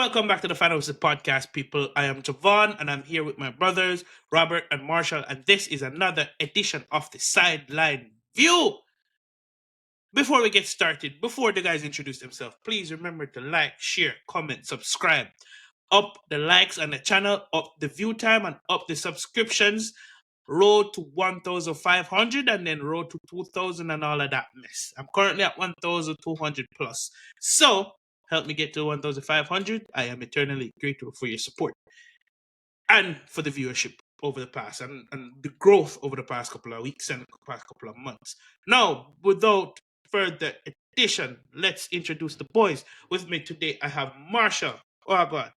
Welcome back to the Fan Houses podcast, people. I am Javon, and I'm here with my brothers, Robert and Marshall, and this is another edition of the Sideline View. Before we get started, before the guys introduce themselves, please remember to like, share, comment, subscribe. Up the likes on the channel, up the view time, and up the subscriptions. Road to 1,500 and then road to 2,000 and all of that mess. I'm currently at 1,200 plus. So help me get to 1,500. I am eternally grateful for your support and for the viewership over the past and the growth over the past couple of weeks and the past couple of months. Now, without further addition, let's introduce the boys. With me today, I have Marshall. Oh, God.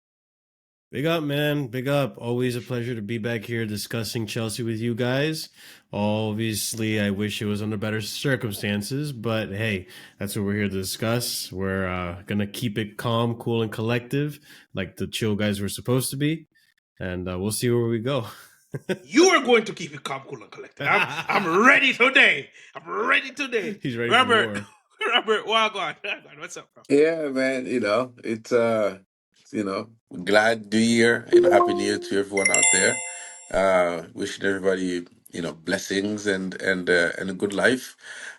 Big up, man. Big up. Always a pleasure to be back here discussing Chelsea with you guys. Obviously, I wish it was under better circumstances, but hey, that's what we're here to discuss. We're going to keep it calm, cool, and collective, like the chill guys we're supposed to be, and we'll see where we go. You are going to keep it calm, cool, and collected. I'm ready today. I'm ready today. He's ready Robert, for war. Robert, Wagwan. What's up, bro? Yeah, man. It's glad New Year. Happy New Year to everyone out there. Wishing everybody, blessings and a good life.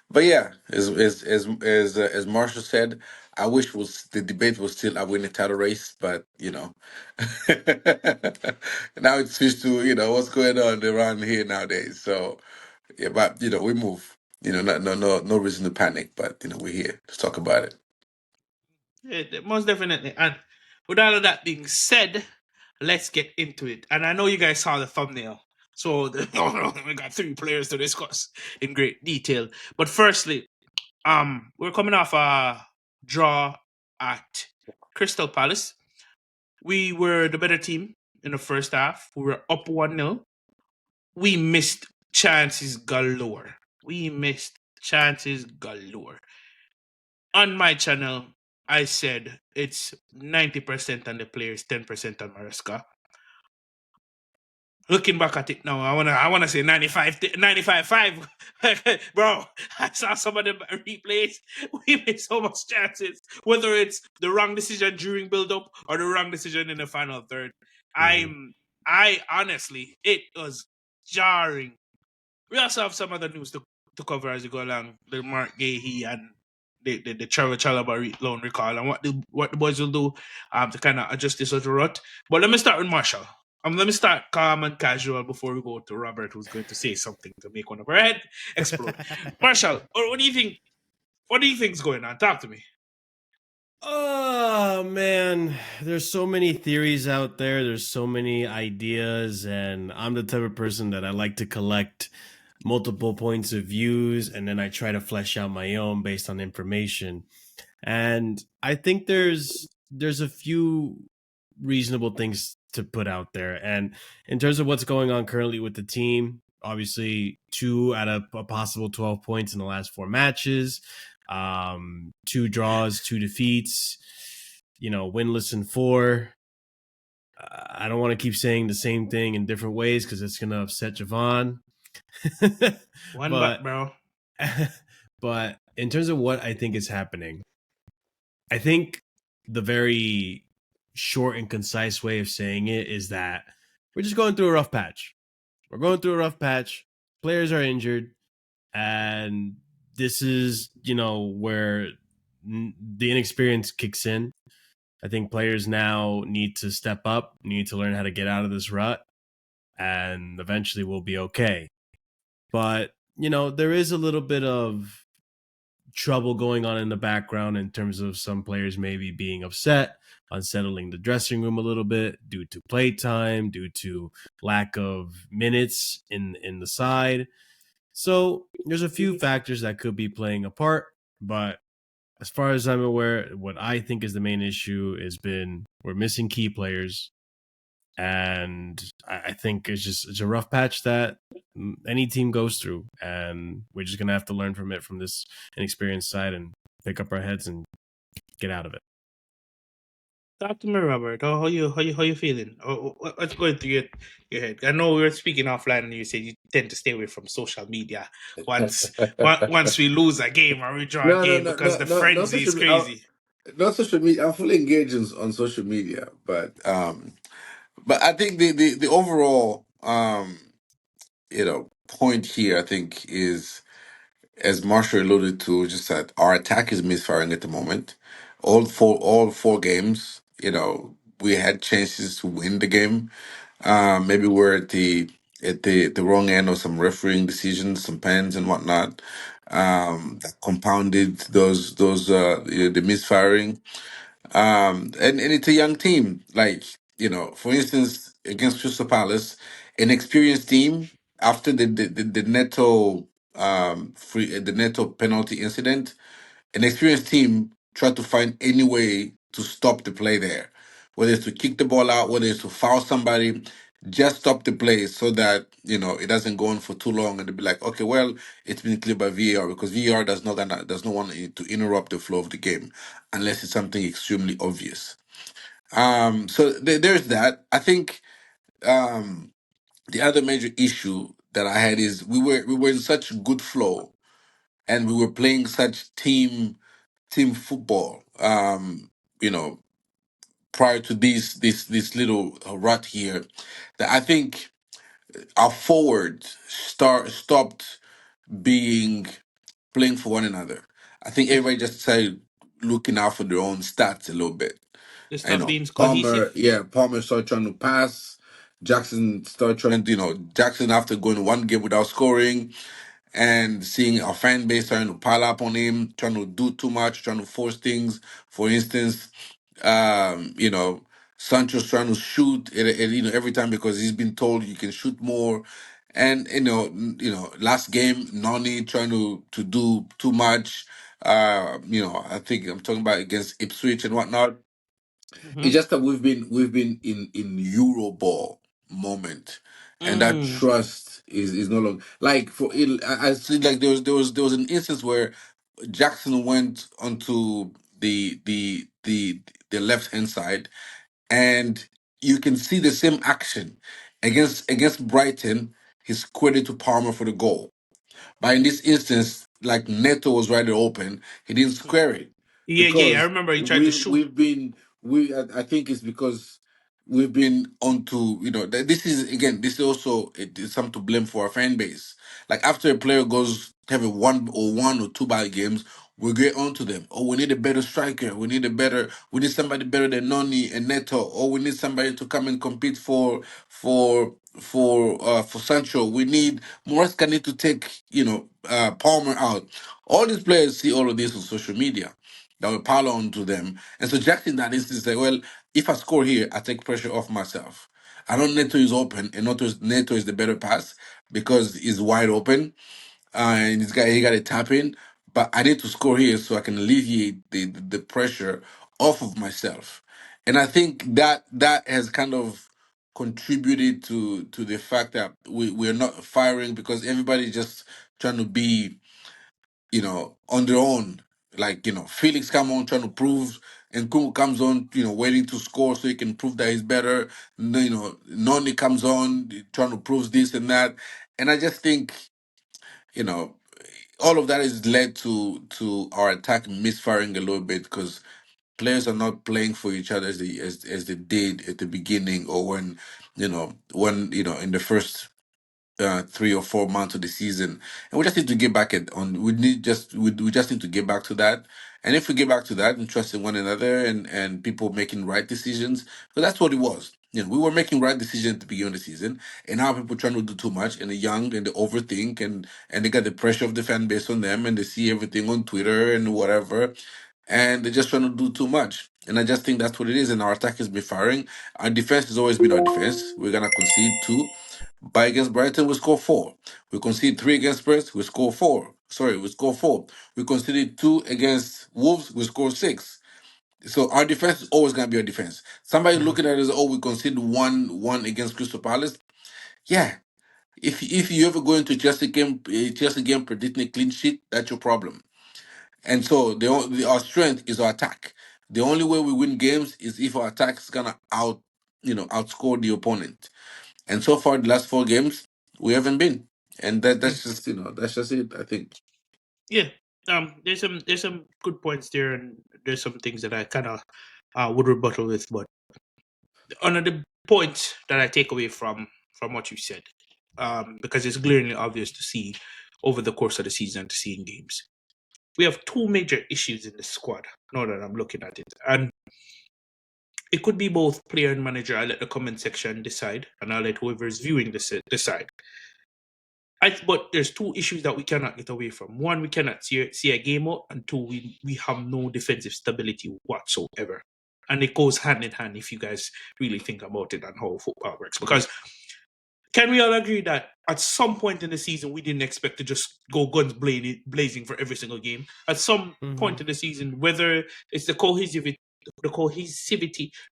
But yeah, as Marshall said, I wish was the debate was still I win the title race, but now it's switched to what's going on around here nowadays. So yeah, but we move. No reason to panic, but we're here to talk about it. Yeah, most definitely. And with all of that being said, let's get into it. And I know you guys saw the thumbnail. So we got 3 players to discuss in great detail. But firstly, we're coming off a draw at Crystal Palace. We were the better team in the first half. We were up 1-0. We missed chances galore. On my channel, I said it's 90% on the players, 10% on Maresca. Looking back at it now, I wanna say 95-5. Bro, I saw some of the replays. We made so much chances. Whether it's the wrong decision during build-up or the wrong decision in the final third. I honestly, it was jarring. We also have some other news to cover as we go along. The Mark Gahey and the Trevor Chalobah loan recall and what the boys will do to kind of adjust this little rut. But let me start with Marshall. Let me start calm and casual before we go to Robert, who's going to say something to make one of our head explode. Marshall, what do you think? What do you think's going on? Talk to me. Oh man, there's so many theories out there. There's so many ideas, and I'm the type of person that I like to collect multiple points of views, and then I try to flesh out my own based on information. And I think there's a few reasonable things to put out there. And in terms of what's going on currently with the team, obviously 2 out of a possible 12 points in the last 4 matches. 2 draws, 2 defeats, winless in 4. I don't want to keep saying the same thing in different ways because it's going to upset Javon. But, bro. But in terms of what I think is happening, I think the very short and concise way of saying it is that we're just going through a rough patch. We're going through a rough patch. Players are injured. And this is, where the inexperience kicks in. I think players now need to step up, need to learn how to get out of this rut, and eventually we'll be okay. But, there is a little bit of trouble going on in the background in terms of some players maybe being upset, unsettling the dressing room a little bit due to playtime, due to lack of minutes in the side. So there's a few factors that could be playing a part, but as far as I'm aware, what I think is the main issue has been we're missing key players, and I think it's a rough patch that any team goes through, and we're just gonna have to learn from it from this inexperienced side and pick up our heads and get out of it. Talk to me, Robert. How you feeling? What's going through your head? I know we were speaking offline, and you said you tend to stay away from social media once we lose a game or we draw a game because the frenzy is crazy. not social media. I'm fully engaged on social media, but I think the overall point here, I think, is, as Marshall alluded to, just that our attack is misfiring at the moment. All four games, we had chances to win the game. Maybe we're at the wrong end of some refereeing decisions, some pens and whatnot, that compounded the misfiring. And it's a young team. Like, for instance, against Crystal Palace, an experienced team, after the Neto penalty incident, an experienced team tried to find any way to stop the play there, whether it's to kick the ball out, whether it's to foul somebody, just stop the play so that it doesn't go on for too long, and they'll be like, okay, well, it's been cleared by VAR, because VAR does not want it to interrupt the flow of the game unless it's something extremely obvious. So there's that. I think the other major issue that I had is we were in such good flow, and we were playing such team football. You know, prior to this little rut here, that I think our forwards stopped being playing for one another. I think everybody just started looking out for their own stats a little bit. They I stop know being Palmer, cohesive. yeah, Palmer started trying to pass. Jackson started trying, Jackson, after going one game without scoring, and seeing our fan base trying to pile up on him, trying to do too much, trying to force things. For instance, um, you know, Sancho's trying to shoot every time because he's been told you can shoot more. And last game, Noni trying to do too much. I think I'm talking about against Ipswich and whatnot. It's Mm-hmm. just that we've been in Euroball moment, and that Mm. trust is no longer, like, I see, like, there was an instance where Jackson went onto the left hand side, and you can see the same action against Brighton. He squared it to Palmer for the goal. But in this instance, like, Neto was right open, he didn't square it, Yeah, yeah, I because remember he tried to we've shoot. we've been we I think it's because we've been onto, this is, again, this is also, it is something to blame for our fan base. Like, after a player goes to have a one or two bad games, we get onto them. Oh, we need a better striker. We need somebody better than Noni and Neto. Or we need somebody to come and compete for Sancho. We need Moresca need to take Palmer out. All these players see all of this on social media, that will pile on to them. And so Jackson, in that instance, say, well, if I score here, I take pressure off myself. I know Neto is open, and Neto is the better pass because he's wide open, and he got to tap in. But I need to score here so I can alleviate the pressure off of myself. And I think that has kind of contributed to the fact that we're not firing, because everybody's just trying to be, on their own. Like, Felix come on trying to prove, and Kungu comes on, waiting to score so he can prove that he's better. Noni comes on trying to prove this and that. And I just think, you know, all of that has led to our attack misfiring a little bit, because players are not playing for each other as they did at the beginning, or when in the first 3 or 4 months of the season. And we just need to get back at on we just need to get back to that. And if we get back to that and trusting one another, and people making right decisions, because that's what it was. We were making right decisions at the beginning of the season, and now people trying to do too much, and they're young, and they overthink, and they got the pressure of the fan base on them, and they see everything on Twitter and whatever, and they're just trying to do too much. And I just think that's what it is. And our attack has been firing. Our defense has always been our defense. We're gonna concede two. But against Brighton, we score four. We concede three against Spurs, we score four. Sorry, we score four. We conceded two against Wolves, we score six. So our defense is always gonna be our defense. Somebody Mhm. looking at it as, oh, we conceded one against Crystal Palace. Yeah. If you ever go into Chelsea game predicting a clean sheet, that's your problem. And so our strength is our attack. The only way we win games is if our attack is gonna outscore the opponent. And so far, the last four games, we haven't been. And Yeah. that's just it, I think. Yeah. There's some good points there, and there's some things that I kind of would rebuttal with. But another point that I take away from what you said, because it's glaringly obvious to see over the course of the season to see in games, we have two major issues in the squad. Now that I'm looking at it, and it could be both player and manager. I'll let the comment section decide, and I'll let whoever is viewing this decide. But there's two issues that we cannot get away from. One, we cannot see a game out, and two, we have no defensive stability whatsoever. And it goes hand in hand if you guys really think about it and how football works. Because can we all agree that at some point in the season we didn't expect to just go guns blazing for every single game? At some point in the season, whether it's the cohesivity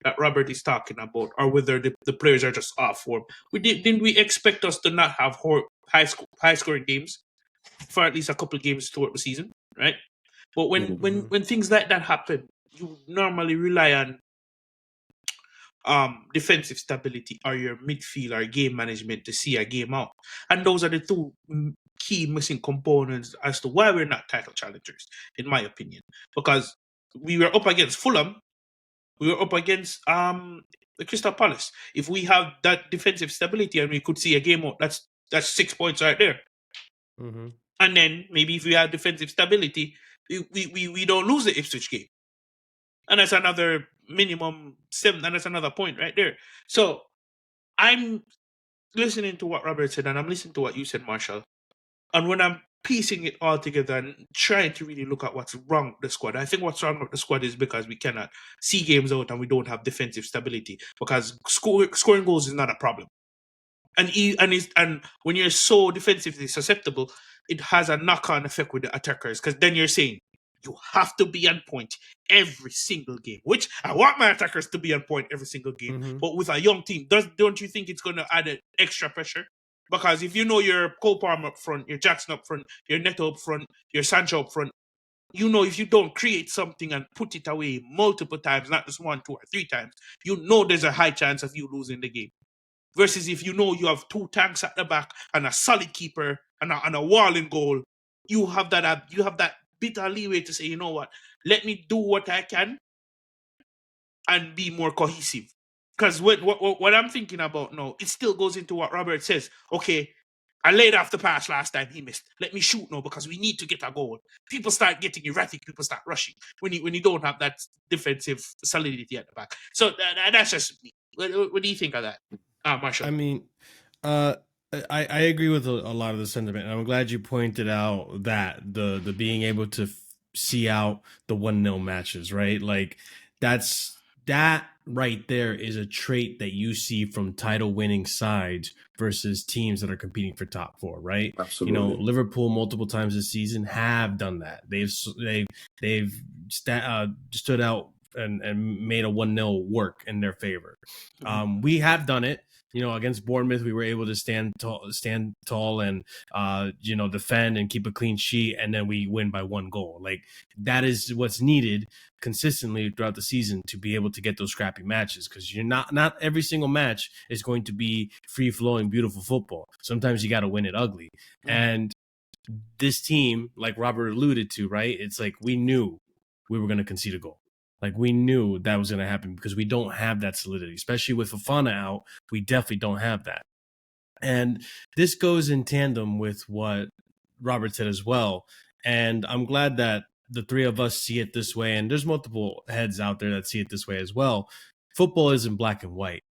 that Robert is talking about, or whether the players are just off form, didn't we expect us to not have high scoring games for at least a couple of games throughout the season, right? But when things like that happen, you normally rely on defensive stability or your midfield or game management to see a game out. And those are the two key missing components as to why we're not title challengers, in my opinion. Because we were up against Fulham, we were up against the Crystal Palace. If we have that defensive stability and we could see a game out, that's 6 points right there. And then maybe if we have defensive stability, we don't lose the Ipswich game. And that's another minimum 7, and that's another point right there. So I'm listening to what Robert said, and I'm listening to what you said, Marshall. And when I'm piecing it all together and trying to really look at what's wrong with the squad, I think what's wrong with the squad is because we cannot see games out and we don't have defensive stability. Because scoring goals is not a problem. And when you're so defensively susceptible, it has a knock-on effect with the attackers. Because then you're saying you have to be on point every single game, which I want my attackers to be on point every single game. But with a young team, don't you think it's going to add an extra pressure? Because if you know your Cole Palmer up front, your Jackson up front, your Neto up front, your Sancho up front, you know if you don't create something and put it away multiple times, not just 1, 2, or 3 times, you know there's a high chance of you losing the game. Versus if you know you have 2 tanks at the back and a solid keeper and a wall in goal, you have that bit of leeway to say, you know what, let me do what I can and be more cohesive. Because what I'm thinking about now, it still goes into what Robert says. Okay, I laid off the pass last time, he missed. Let me shoot now because we need to get a goal. People start getting erratic. People start rushing when you don't have that defensive solidity at the back. So that's just me. What do you think of that, Marshall? I mean, I agree with a lot of the sentiment, and I'm glad you pointed out that the being able to see out the 1-0 matches, right? Like that right there is a trait that you see from title winning sides versus teams that are competing for top 4, right? Absolutely. You know, Liverpool multiple times this season have done that. They've stood out and made a 1-0 work in their favor. We have done it. You know, against Bournemouth, we were able to stand tall and, defend and keep a clean sheet, and then we win by 1 goal. Like, that is what's needed consistently throughout the season to be able to get those scrappy matches, because you're not every single match is going to be free-flowing, beautiful football. Sometimes you got to win it ugly. And this team, like Robert alluded to, right, it's like we knew we were going to concede a goal. Like, we knew that was going to happen because we don't have that solidity, especially with Fofana out. We definitely don't have that. And this goes in tandem with what Robert said as well. And I'm glad that the three of us see it this way. And there's multiple heads out there that see it this way as well. Football isn't black and white.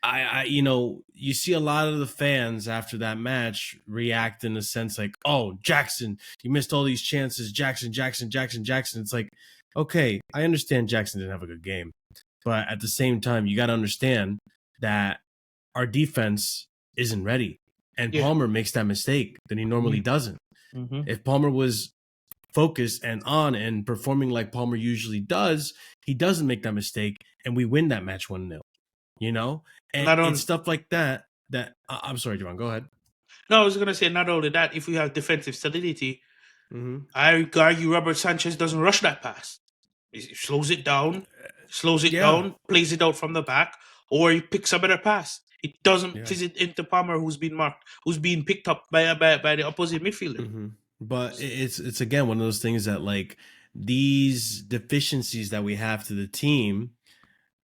You see a lot of the fans after that match react in a sense like, oh, Jackson, you missed all these chances. Jackson. It's like, okay, I understand Jackson didn't have a good game, but at the same time, you got to understand that our defense isn't ready, and Palmer makes that mistake that he normally doesn't. If Palmer was focused and on and performing like Palmer usually does, he doesn't make that mistake, and we win that match 1-0. You know, and stuff like that. I'm sorry, Javon, go ahead. No, I was going to say, not only that, if we have defensive solidity, I would argue Robert Sanchez doesn't rush that pass. He slows it down, plays it out from the back, or he picks a better pass. It doesn't fizz it into Palmer, who's being marked, who's being picked up by the opposite midfielder. But it's again one of those things that, like, these deficiencies that we have to the team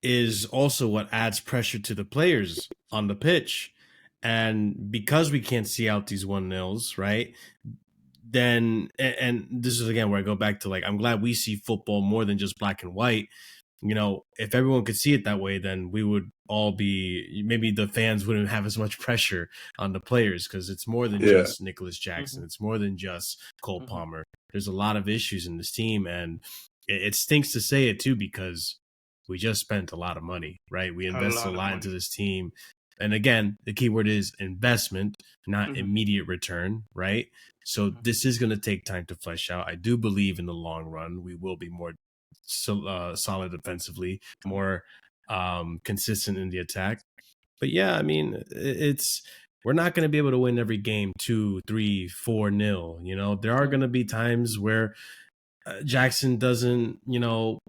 is also what adds pressure to the players on the pitch. And because we can't see out these 1-0s, right? Then, and this is again where I go back to, like, I'm glad we see football more than just black and white. If everyone could see it that way, then we would all be, maybe the fans wouldn't have as much pressure on the players, because it's more than Yeah. just Nicholas Jackson. Mhm. It's more than just Cole Mhm. Palmer. There's a lot of issues in this team, and it stinks to say it too, because we just spent a lot of money, right? We A invested a lot of lot into money. this team. And again, the key word is investment, not Mhm. immediate return, right? So Mhm. this is going to take time to flesh out. I do believe in the long run we will be more solid defensively, more consistent in the attack. But yeah, I mean, we're not going to be able to win every game 2, 3, 4-0. There are going to be times where Jackson doesn't,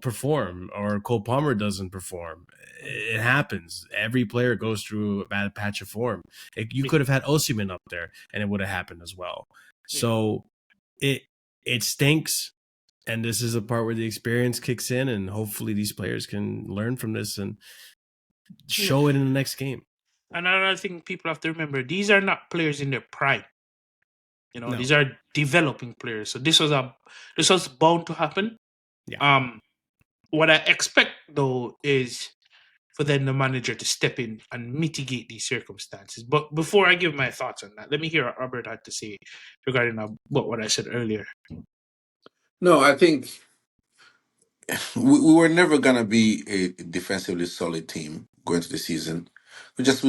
perform, or Cole Palmer doesn't perform. It happens. Every player goes through a bad patch of form. You Yeah. could have had Osimhen up there, and it would have happened as well. Yeah. So it stinks, and this is a part where the experience kicks in, and hopefully these players can learn from this and Yeah. show it in the next game. Another thing people have to remember: these are not players in their prime. No. These are developing players. So this was bound to happen. Yeah. What I expect though is for then the manager to step in and mitigate these circumstances. But before I give my thoughts on that, let me hear what Robert had to say regarding what I said earlier. No, I think we were never gonna be a defensively solid team going to the season. We just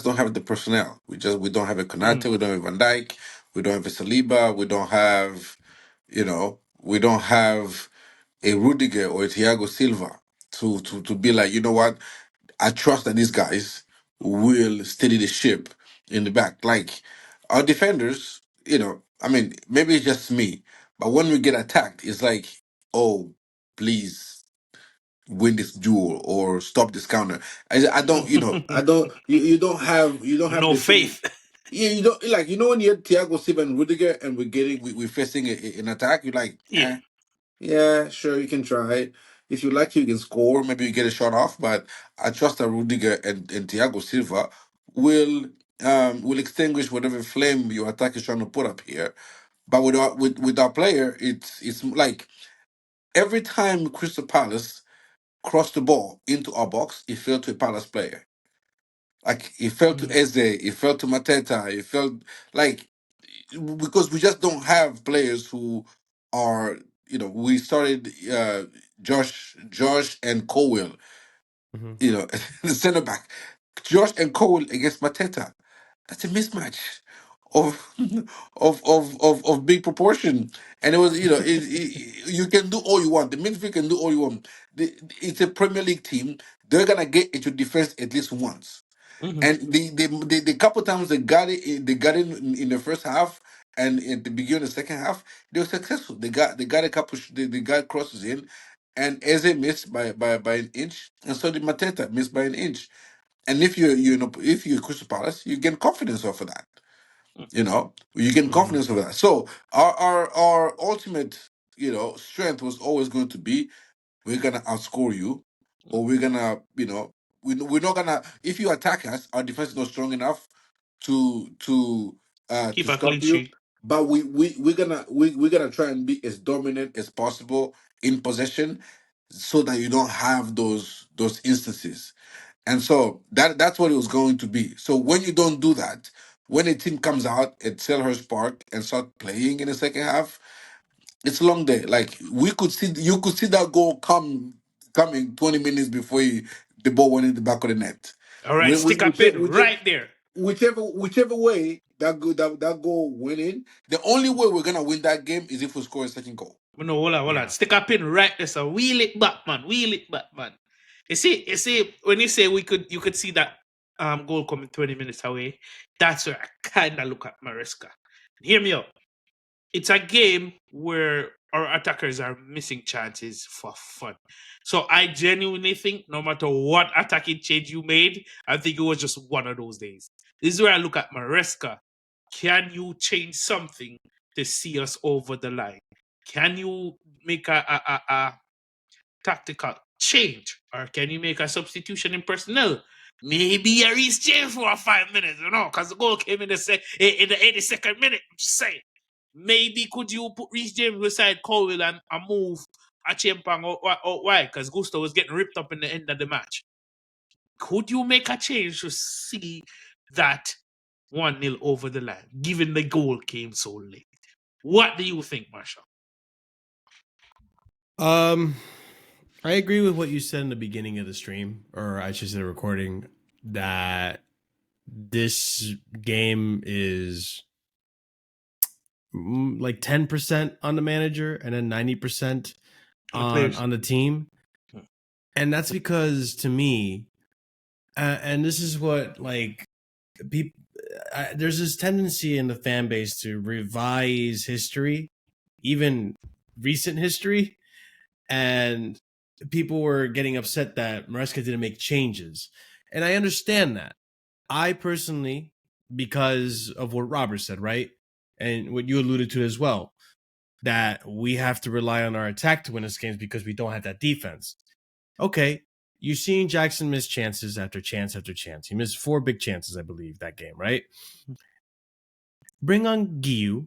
don't have the personnel. We don't have a Konate, we don't have Van Dijk, we don't have a Saliba, we don't have a Rudiger or a Thiago Silva to be like, you know what, I trust that these guys will steady the ship in the back. Like our defenders, I mean, maybe it's just me, but when we get attacked, it's like, oh, please win this duel or stop this counter. I don't, I don't. You don't have No the same. faith. Yeah, you don't like. When you have Thiago Silva and Rudiger, and we're facing an attack. You're like, Yeah. yeah, sure, you can try. If you like, you can score. Maybe you get a shot off. But I trust that Rudiger and Thiago Silva will extinguish whatever flame your attack is trying to put up here. But with our player, it's like every time Crystal Palace crossed the ball into our box, it fell to a Palace player. Like it fell to Mm. Eze, it fell to Mateta, it fell like because we just don't have players who are we started Josh and Cowell, Mm-hmm. the center back. Josh and Cowell against Mateta. That's a mismatch of of big proportion. And it was, you can do all you want. The midfield can do all you want. It's a Premier League team. They're gonna get into defense at least once. Mhm. And the couple times they got in the first half and at the beginning of the second half, they were successful. They got a couple they got crosses in, and Eze missed by an inch, and so did Mateta missed by an inch. And if you're Crystal Palace, you gain confidence off of that. You gain Mm-hmm. confidence over that. So our ultimate strength was always going to be we're gonna outscore you, or we're gonna, we're not gonna. If you attack us, our defense is not strong enough Keep to a clean stop you. sheet. But we're gonna try and be as dominant as possible in possession, so that you don't have those instances. And so that's what it was going to be. So when you don't do that, when a team comes out at Selhurst Park and start playing in the second half, it's a long day. Like you could see that goal coming 20 minutes before the ball went in the back of the net. All right, stick a pin Whichever right there. whichever way that goal went in, the only way we're gonna win that game is if we score a second goal. No, hold on. Yeah. Stick a pin right there. So wheel it back, man. Wheel it back, man. You see, when you say you could see that goal coming 20 minutes away, that's where I kinda look at Maresca. Hear me out. It's a game where our attackers are missing chances for fun. So I genuinely think no matter what attacking change you made, I think it was just one of those days. This is where I look at Maresca. Can you change something to see us over the line? Can you make a tactical change, or can you make a substitution in personnel? Maybe a Reece James for 5 minutes, because the goal came in the 82nd minute. I'm just saying. Maybe could you put Reece James beside Colwell and move a Chimpang or why? Because Gusto was getting ripped up in the end of the match. Could you make a change to see that 1-0 over the line, given the goal came so late? What do you think, Marshall? I agree with what you said in the beginning of the stream, or I should say the recording, that this game is like 10% on the manager and then 90% on the team. And that's because, to me, and this is what, like, people, there's this tendency in the fan base to revise history, even recent history, and people were getting upset that Maresca didn't make changes. And I understand that. I personally, because of what Robert said, right? And what you alluded to as well, that we have to rely on our attack to win this games because we don't have that defense. Okay, you've seen Jackson miss chances after chance after chance. He missed 4 big chances, I believe, that game, right? Bring on Guiu,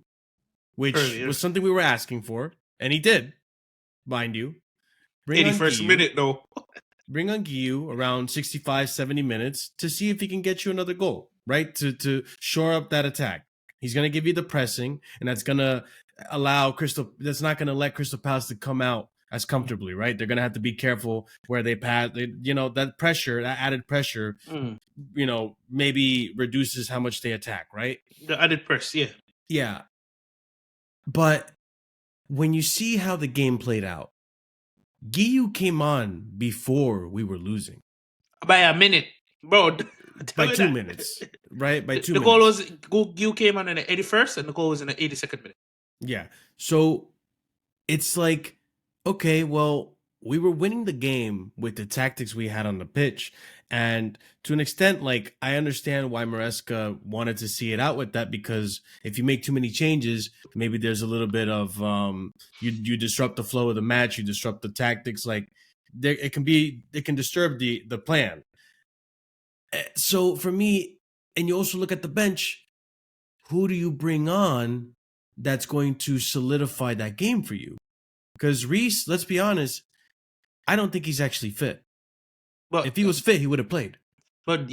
which Earlier. was something we were asking for, and he did, mind you. Bring 81st on Guiu, minute, though. Bring on Guiu around 65, 70 minutes to see if he can get you another goal, right? To shore up that attack. He's going to give you the pressing, and that's going to allow that's not going to let Crystal Palace to come out as comfortably, right? They're going to have to be careful where they pass. That pressure, that added pressure, maybe reduces how much they attack, right? The added press, yeah. Yeah. But when you see how the game played out, Guiu came on before we were losing. By a minute. Bro. By 2 minutes, right? By 2 minutes. The goal was, Guiu came on in the 81st, and the goal was in the 82nd minute. Yeah. So it's like, okay, well, we were winning the game with the tactics we had on the pitch. And to an extent, like, I understand why Maresca wanted to see it out with that, because if you make too many changes, maybe there's a little bit of you disrupt the flow of the match, you disrupt the tactics. Like, it can disturb the plan. So for me, and you also look at the bench, who do you bring on that's going to solidify that game for you? Because Reece, let's be honest, I don't think he's actually fit. But if he was fit, he would have played. But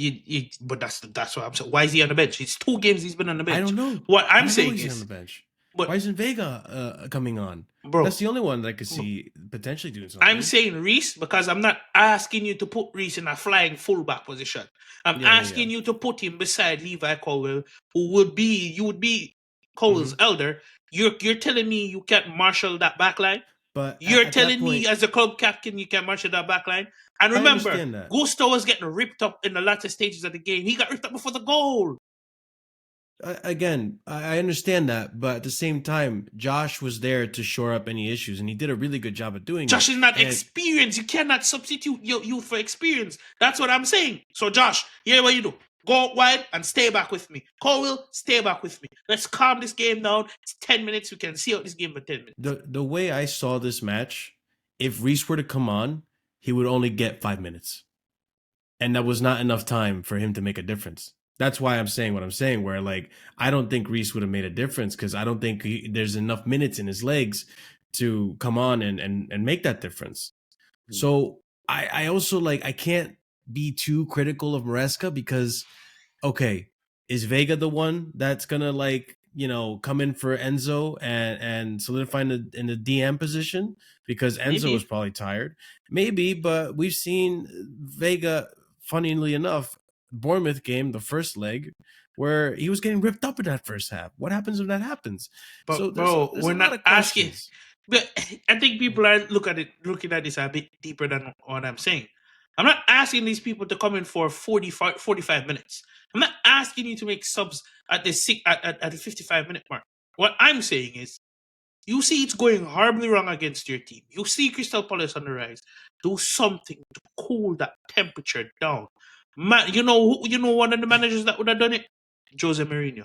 but that's what I'm saying. Why is he on the bench? It's 2 games he's been on the bench. I don't know. What I'm saying he's is on the bench. But why isn't Vega coming on? Bro, that's the only one that I could see potentially doing something. I'm saying Reece because I'm not asking you to put Reece in a flying fullback position. I'm asking you to put him beside Levi Colwell, who would be Colwell's elder. You're telling me you can't marshal that back line? But you're telling me as a club captain you can marshal that back line? And remember, Gusto was getting ripped up in the latter stages of the game. He got ripped up before the goal. Again, I understand that, but at the same time, Josh was there to shore up any issues, and he did a really good job of doing it. Josh is not experienced. You cannot substitute your youth for experience. That's what I'm saying. So, Josh, here's what you do. Go out wide and stay back with me. Colwell, stay back with me. Let's calm this game down. It's 10 minutes. We can see out this game for 10 minutes. The way I saw this match, if Reece were to come on, he would only get 5 minutes. And that was not enough time for him to make a difference. That's why I'm saying what I'm saying, where, like, I don't think Reece would have made a difference because I don't think there's enough minutes in his legs to come on and make that difference. Mm-hmm. So I also, like, I can't be too critical of Maresca because, okay, is Vega the one that's going to, like, come in for Enzo and solidify in the DM position? Because Enzo was probably tired. Maybe, but we've seen Vega, funnily enough, Bournemouth game, the first leg, where he was getting ripped up in that first half. What happens if that happens? But so there's we're not asking. But I think people are looking at this a bit deeper than what I'm saying. I'm not asking these people to come in for 45 minutes. I'm not asking you to make subs at the 55-minute mark. What I'm saying is, you see it's going horribly wrong against your team. You see Crystal Palace on the rise. Do something to cool that temperature down. Man, you know one of the managers that would have done it? Jose Mourinho.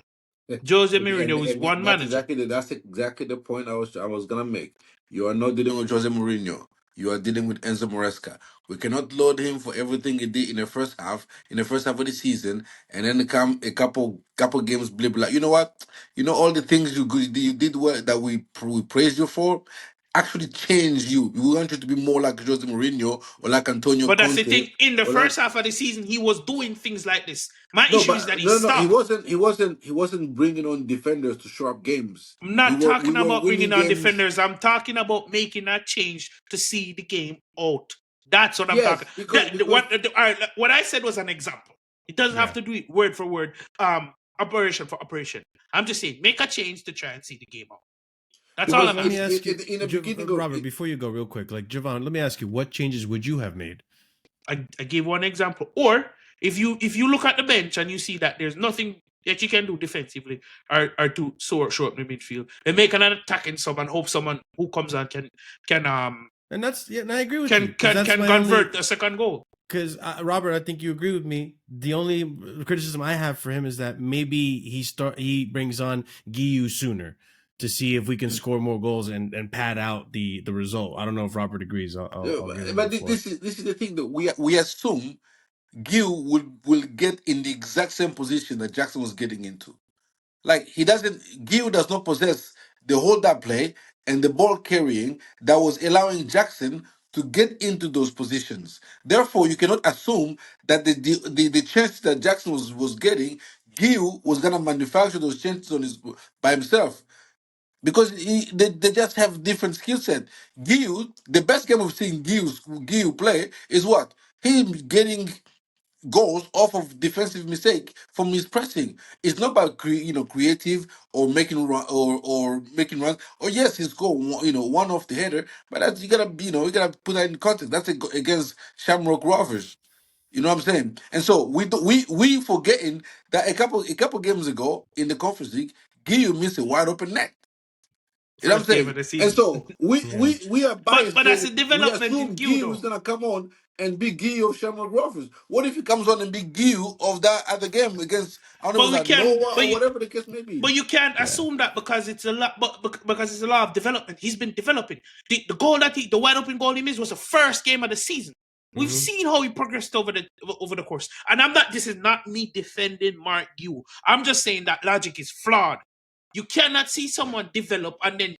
Jose And, Mourinho is and one manager. that's exactly the point I was gonna make. You are not dealing with Jose Mourinho. You are dealing with Enzo Maresca. We cannot load him for everything he did in the first half, of the season, and then come a couple games blip. Like, you know what? You know all the things you did well that we praise you for. Actually, change you. We want you to be more like Jose Mourinho or like Antonio But that's the Conte thing. In the or like first half of the season, he was doing things like this. My no, issue is that but he no. He stopped. wasn't. He wasn't bringing on defenders to show up games. I'm not We talking were about winning bringing on games. defenders. I'm talking about making that change to see the game out. That's what I'm talking. Yes, because What I said was an example. It doesn't have Yeah. to do it word for word, operation for operation. I'm just saying, make a change to try and see the game out. That's all because I'm Let me asking. ask you, in the beginning of Robert, before you go, real quick, like Javon, let me ask you, what changes would you have made? I gave one example. Or if you look at the bench and you see that there's nothing that you can do defensively or to show up in the midfield, then make an attacking sub and hope someone who comes on can And that's and I agree with you because that's can my convert only. a second goal. Because Robert, I think you agree with me. The only criticism I have for him is that maybe he brings on Giyu sooner to see if we can score more goals and pad out the result. I don't know if Robert agrees. I'll give him but the floor. this is the thing that we assume Gil will get in the exact same position that Jackson was getting into. Like Gil does not possess the hold that play and the ball carrying that was allowing Jackson to get into those positions. Therefore, you cannot assume that the chances that Jackson was getting, Gil was gonna manufacture those chances by himself. Because they just have different skill set. Gil, the best game we've seen Gil play is what? Him getting goals off of defensive mistake from his pressing. It's not about creative or making run or making runs. Or yes, he scored one off the header, but that's you gotta put that in context. That's against Shamrock Rovers. You know what I'm saying? And so we forgetting that a couple games ago in the Conference League, Gil missed a wide open net. You know what I'm First game of saying? the And season. so we Yeah. we we are biased But that's because a we development in assume Gil Gil is though. gonna come on and be Gil of Shamrock Rovers. What if he comes on and be Gil of that other game against, I don't know, But was we that can Noah or whatever the case may be? but you can't Yeah. assume that because it's a lot because it's a lot of development. He's been developing. The goal the wide open goal he missed was the first game of the season. We've Mm-hmm. seen how he progressed over the course. And this is not me defending Mark Yu. I'm just saying that logic is flawed. You cannot see someone develop and then,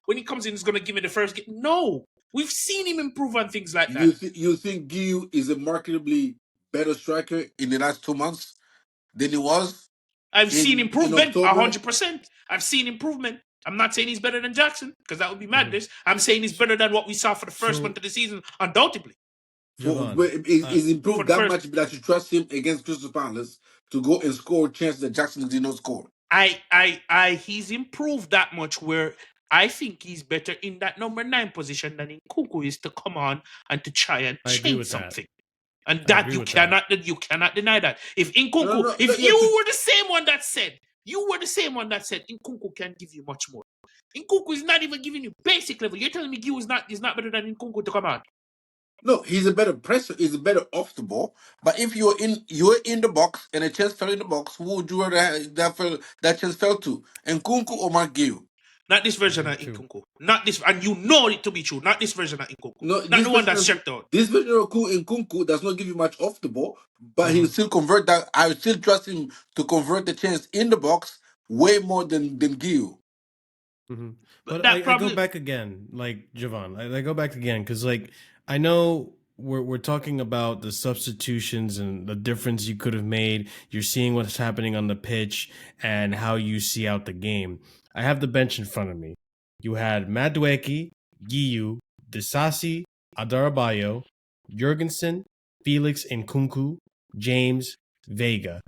when he comes in, he's going to give me the first game. No. We've seen him improve on things like that. You think Gil is a markedly better striker in the last 2 months than he was I've seen in improvement, October? 100%. I've seen improvement. I'm not saying he's better than Jackson, because that would be Mm-hmm. madness. I'm saying he's better than what we saw for the first month So of the season, undoubtedly. Javon, Is For improved the that first, much that you trust him against Crystal Palace to go and score chances that Jackson did not score? he's improved that much where I think he's better in that number 9 position than in Kuku is to come on and to try and I agree change with that. something. And I that agree with that. you cannot deny that. If No, Nkunku, no, no, if yeah, you were the same one that said, Nkunku can give you much more. Nkunku is not even giving you basic level. You're telling me Gil is not better than Nkunku to come on. no, he's a better presser. He's a better off the ball. But if you're in the box and a chance fell in the box, who would you rather that chance fell to? Nkunku or Mark Gill? Not this version of True. Nkunku. Not this, and you know it to be true. Not this version of Nkunku. No, Not the one that's checked out. this version of Nkunku does not give you much off the ball, but Mm-hmm. he'll still convert that. I still trust him to convert the chance in the box way more than Gill. Mm-hmm. But But that I go probably back again, like Javon. I go back again because, like, I know we're talking about the substitutions and the difference you could have made. You're seeing what's happening on the pitch and how you see out the game. I have the bench in front of me. You had Madueke, Giyu, Disasi, Adarabayo, Jurgensen, Felix Nkunku, James, Vega.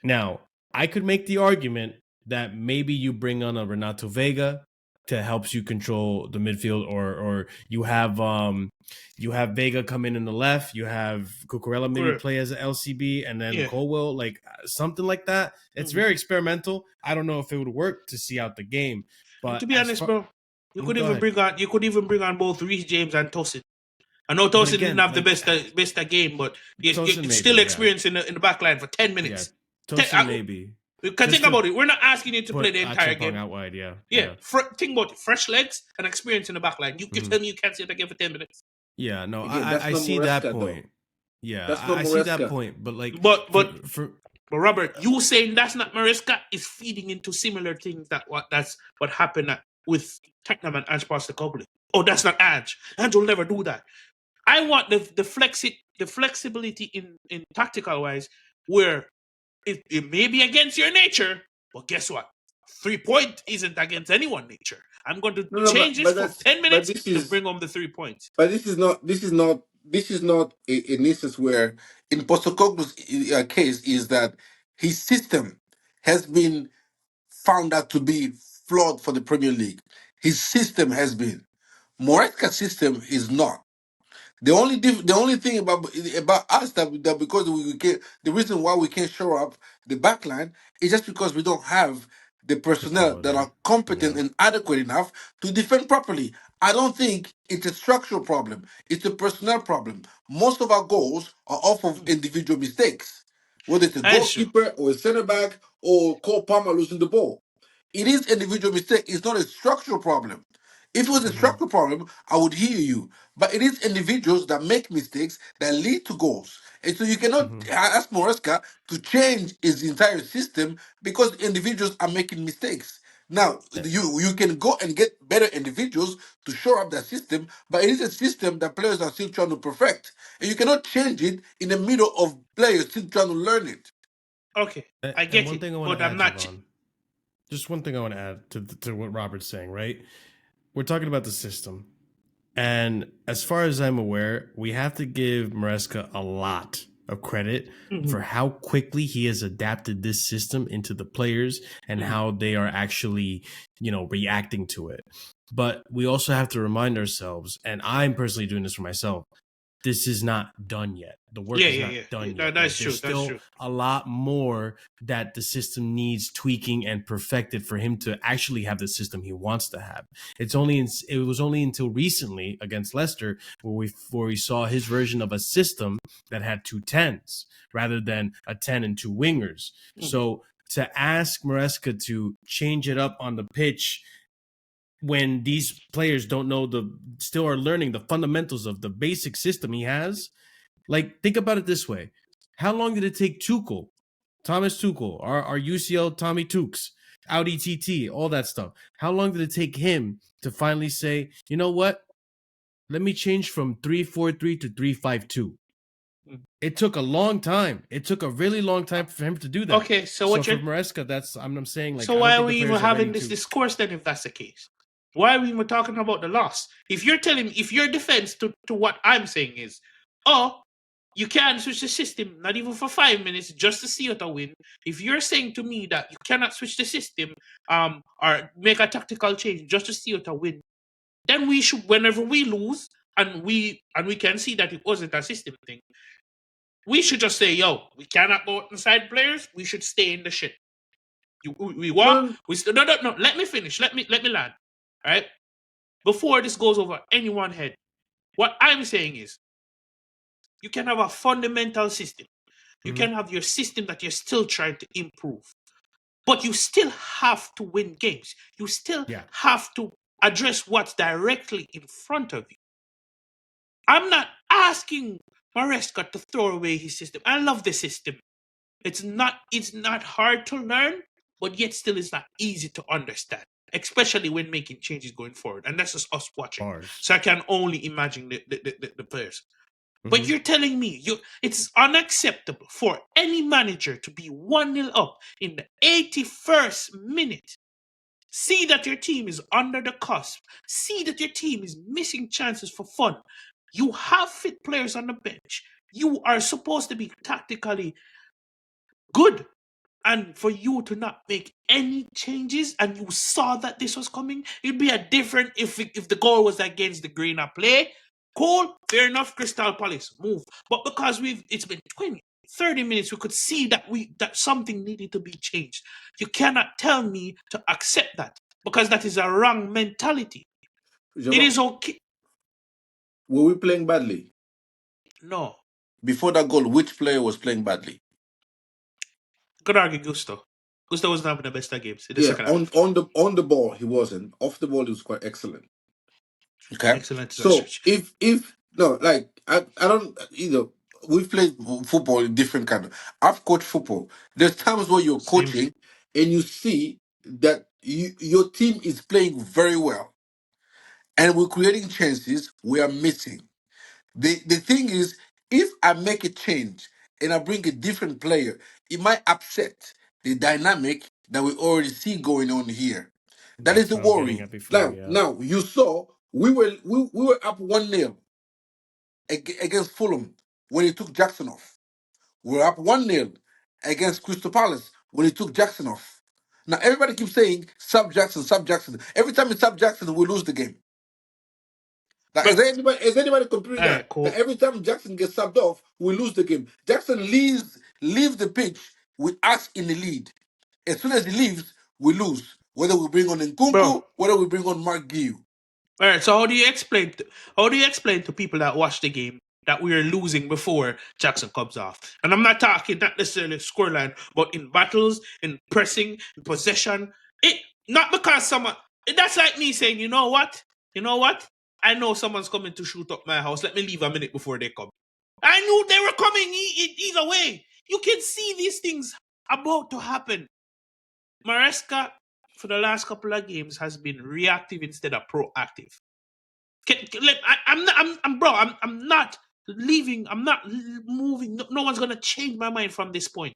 Now, I could make the argument that maybe you bring on a Renato Vega to helps you control the midfield, or you have Vega come in the left, you have Cucurella maybe correct. play as an LCB, and then Yeah. Colwell, like something like that. It's very experimental. I don't know if it would work to see out the game, but To be honest, bro, you could Go even ahead. bring on both Reece James and Tosin. I know But Tosin didn't again, have the like best game, but Tosin it's maybe, still yeah, experience in the back line for 10 yeah, minutes. Tosin maybe. Because think about it, we're not asking you to play the entire game. out wide, yeah. Think about it, fresh legs and experience in the back line. You tell me you can't sit again for 10 minutes. Yeah, no, Again, I see Maresca, that point. though. Yeah, That's not I see that Maresca. point. But like, But Robert, you saying that's not Maresca is feeding into similar things that's what happened with Tottenham and Ange Postecoglou. Oh, that's not Ange. Ange will never do that. I want the flexibility in tactical wise, where it may be against your nature, but guess what? 3-point isn't against anyone's nature. I'm going to change this for 10 minutes to bring home the 3 points. But this is not an instance where, in Postecoglou's case, is that his system has been found out to be flawed for the Premier League. His system has been. Moresca's system is not. The only thing about us that because we can, the reason why we can't show up the back line is just because we don't have the personnel that are competent and adequate enough to defend properly. I don't think it's a structural problem. It's a personnel problem. Most of our goals are off of individual mistakes, whether it's a goalkeeper or a centre back or Cole Palmer losing the ball. It is individual mistake. It's not a structural problem. If it was a structural problem, I would hear you. But it is individuals that make mistakes that lead to goals. And so you cannot ask Moresca to change his entire system because individuals are making mistakes. Now, you can go and get better individuals to shore up that system, but it is a system that players are still trying to perfect. And you cannot change it in the middle of players still trying to learn it. Okay, I get it, but I'm not... Just one thing I want to add to what Robert's saying, right? We're talking about the system. And as far as I'm aware, we have to give Maresca a lot of credit for how quickly he has adapted this system into the players and how they are actually, reacting to it. But we also have to remind ourselves, and I'm personally doing this for myself, this is not done yet. The work is not done yet. That's true. There's still a lot more that the system needs tweaking and perfected for him to actually have the system he wants to have. It was only until recently against Leicester where we saw his version of a system that had 2 10s rather than a 10 and 2 wingers. So to ask Maresca to change it up on the pitch when these players still are learning the fundamentals of the basic system he has. Like, think about it this way. How long did it take Thomas Tuchel, our UCL Tommy Tukes, Audi TT, all that stuff? How long did it take him to finally say, you know what? Let me change from 3-4-3 to 3-5-2. It took a long time. It took a really long time for him to do that. Okay, so for Maresca, I'm saying, like, so why are we even having this discourse then if that's the case? Why are we even talking about the loss? If you're telling me, if your defense to what I'm saying is, you can't switch the system, not even for 5 minutes, just to see a win. If you're saying to me that you cannot switch the system, or make a tactical change just to see a win, then we should, whenever we lose, and we can see that it wasn't a system thing, we should just say, we cannot go inside players. We should stay in the shit. We want. No. Let me finish. Let me land. All right. Before this goes over anyone's head, what I'm saying is, you can have a fundamental system. You can have your system that you're still trying to improve, but you still have to win games. You still have to address what's directly in front of you. I'm not asking Maresca to throw away his system. I love the system. It's not hard to learn, but yet still it's not easy to understand, especially when making changes going forward. And that's just us watching. So I can only imagine the players. But you're telling me it's unacceptable for any manager to be 1-0 up in the 81st minute. See that your team is under the cusp. See that your team is missing chances for fun. You have fit players on the bench. You are supposed to be tactically good. And for you to not make any changes, and you saw that this was coming, it'd be a different if the goal was against the grain of play. Cool, fair enough, Crystal Palace, move. But because it's been 20, 30 minutes, we could see that something needed to be changed. You cannot tell me to accept that, because that is a wrong mentality. Javon, it is okay. Were we playing badly? No. Before that goal, which player was playing badly? Could argue Gusto. Gusto wasn't having the best of games in the Yeah, second half. on the ball he wasn't. Off the ball he was quite excellent. Okay, Excellent is a so stretch. if no, like I don't, you know, we've played football in different kind of. I've coached football. There's times where you're Same. coaching and you see that your team is playing very well, and we're creating chances we are missing. The thing is, if I make a change and I bring a different player, it might upset the dynamic that we already see going on here. That is That's the what I'm getting worry. at before. Now, Yeah. now you saw we were up 1-0 against Fulham when he took Jackson off. We were up 1-0 against Crystal Palace when he took Jackson off. Now everybody keeps saying sub Jackson, sub Jackson. Every time it's sub Jackson, we lose the game. Like, But is anybody comparing all right, that? That cool. every time Jackson gets subbed off, we lose the game. Jackson leaves the pitch with us in the lead. As soon as he leaves, we lose. Whether we bring on Bro. Nkunku, whether we bring on Mark Giu. All right. So how do you explain to people that watch the game that we are losing before Jackson comes off? And I'm not talking not necessarily scoreline, but in battles, in pressing, in possession. It not because someone. That's like me saying, you know what? You know what? I know someone's coming to shoot up my house. Let me leave a minute before they come. I knew they were coming either way. You can see these things about to happen. Maresca, for the last couple of games, has been reactive instead of proactive. I'm not leaving. I'm not moving. No one's gonna change my mind from this point.